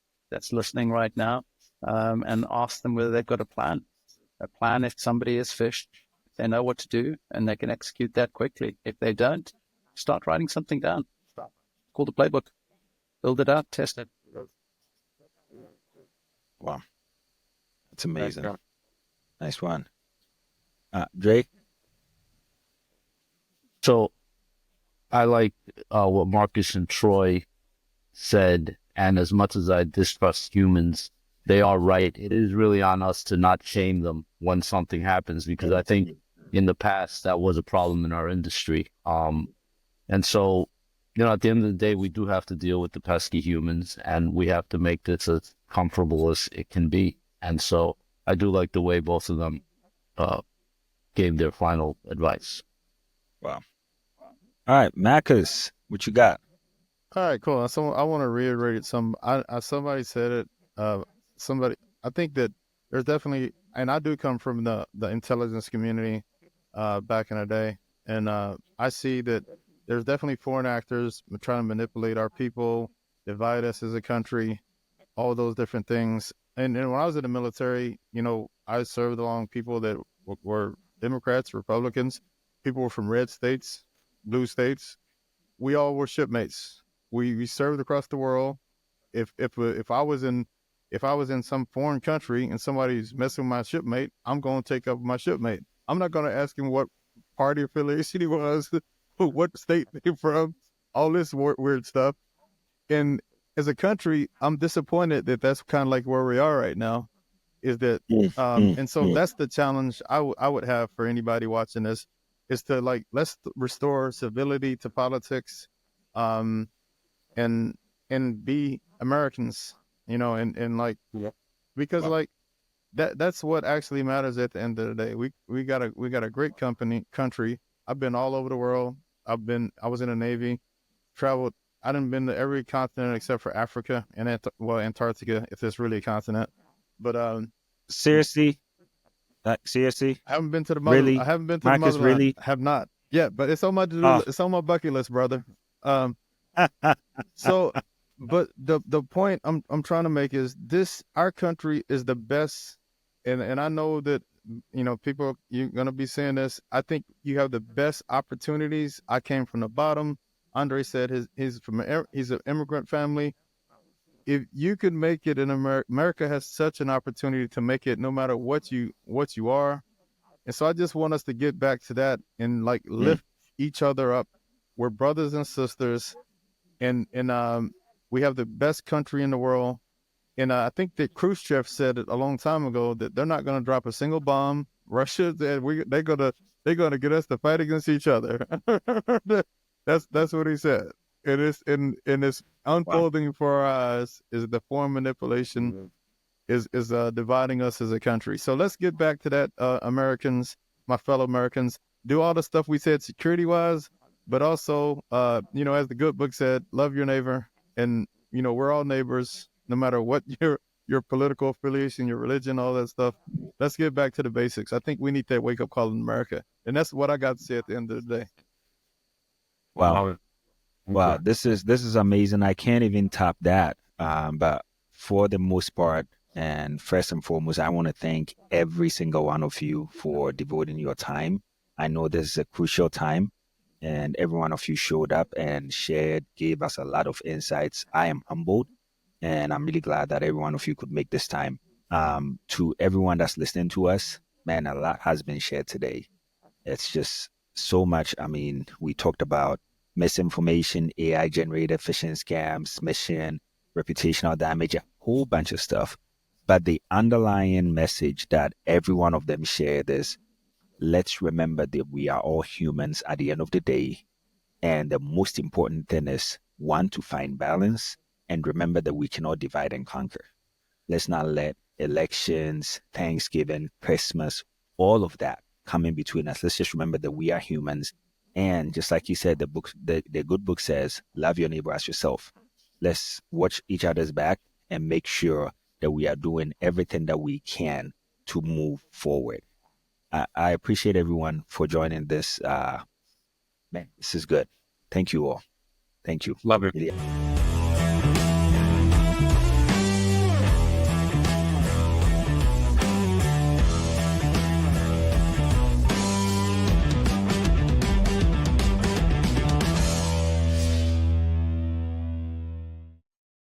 listening right now and ask them whether they've got a plan. A plan if somebody is phished, they know what to do and they can execute that quickly. If they don't, start writing something down. Call the playbook. Build it out, test it. Wow. That's amazing. Nice one. Drake? So I like what Marcus and Troy said, and as much as I distrust humans, they are right. It is really on us to not shame them when something happens, because I think in the past that was a problem in our industry. And so, at the end of the day, we do have to deal with the pesky humans, and we have to make this as comfortable as it can be. And so I do like the way both of them gave their final advice. Wow. All right, Marcus, what you got? All right, cool. So I want to reiterate somebody said it. I think that there's definitely, and I do come from the intelligence community back in the day, and I see that there's definitely foreign actors trying to manipulate our people, divide us as a country, all those different things. And when I was in the military, I served along people that were Democrats, Republicans, people were from red states, blue states. We all were shipmates. We served across the world. If I was in some foreign country and somebody's messing with my shipmate, I'm going to take up my shipmate. I'm not going to ask him what party affiliation he was, what state they're from, all this weird stuff. And as a country, I'm disappointed that that's kind of like where we are right now. Is that and so that's the challenge I would have for anybody watching this, is to let's restore civility to politics. um, and be Americans, and like, because like that's what actually matters at the end of the day. We got a great country. I've been all over the world. I was in the Navy, traveled. I done been to every continent except for Africa and Antarctica, if it's really a continent. But Seriously, seriously, I haven't been to the really, I haven't been to the Marcus, motherland. really. I have not yet, but it's on my Oh, it's on my bucket list, brother. So, but the point I'm trying to make is this: our country is the best, and I know that people, you're gonna be saying this. I think you have the best opportunities. I came from the bottom. Andre said he's an immigrant family. If you could make it in America, America has such an opportunity to make it, no matter what you are. And so I just want us to get back to that and like lift each other up. We're brothers and sisters, and we have the best country in the world. And I think that Khrushchev said it a long time ago that they're not going to drop a single bomb. Russia, they're gonna get us to fight against each other. That's what he said. It is in this unfolding before our eyes is the foreign manipulation is dividing us as a country. So let's get back to that, Americans, my fellow Americans. Do all the stuff we said security wise, but also, as the good book said, love your neighbor. And we're all neighbors, no matter what your political affiliation, your religion, all that stuff. Let's get back to the basics. I think we need that wake up call in America, and that's what I got to say at the end of the day. wow. Wow, this is amazing. I can't even top that. But for the most part, and first and foremost, I want to thank every single one of you for devoting your time. I know this is a crucial time, and every one of you showed up and shared, gave us a lot of insights. I am humbled, and I'm really glad that every one of you could make this time. To everyone that's listening to us, man, a lot has been shared today. It's just so much. I mean, we talked about misinformation, AI generated phishing scams, Smishing, reputational damage, a whole bunch of stuff. But the underlying message that every one of them shared is, let's remember that we are all humans at the end of the day. And the most important thing is, one, to find balance, and remember that we cannot divide and conquer. Let's not let elections, Thanksgiving, Christmas, all of that come in between us. Let's just remember that we are humans. And just like you said, the good book says, love your neighbor as yourself. Let's watch each other's back and make sure that we are doing everything that we can to move forward. I appreciate everyone for joining this. Man, this is good. Thank you all. Thank you. Love it. Really.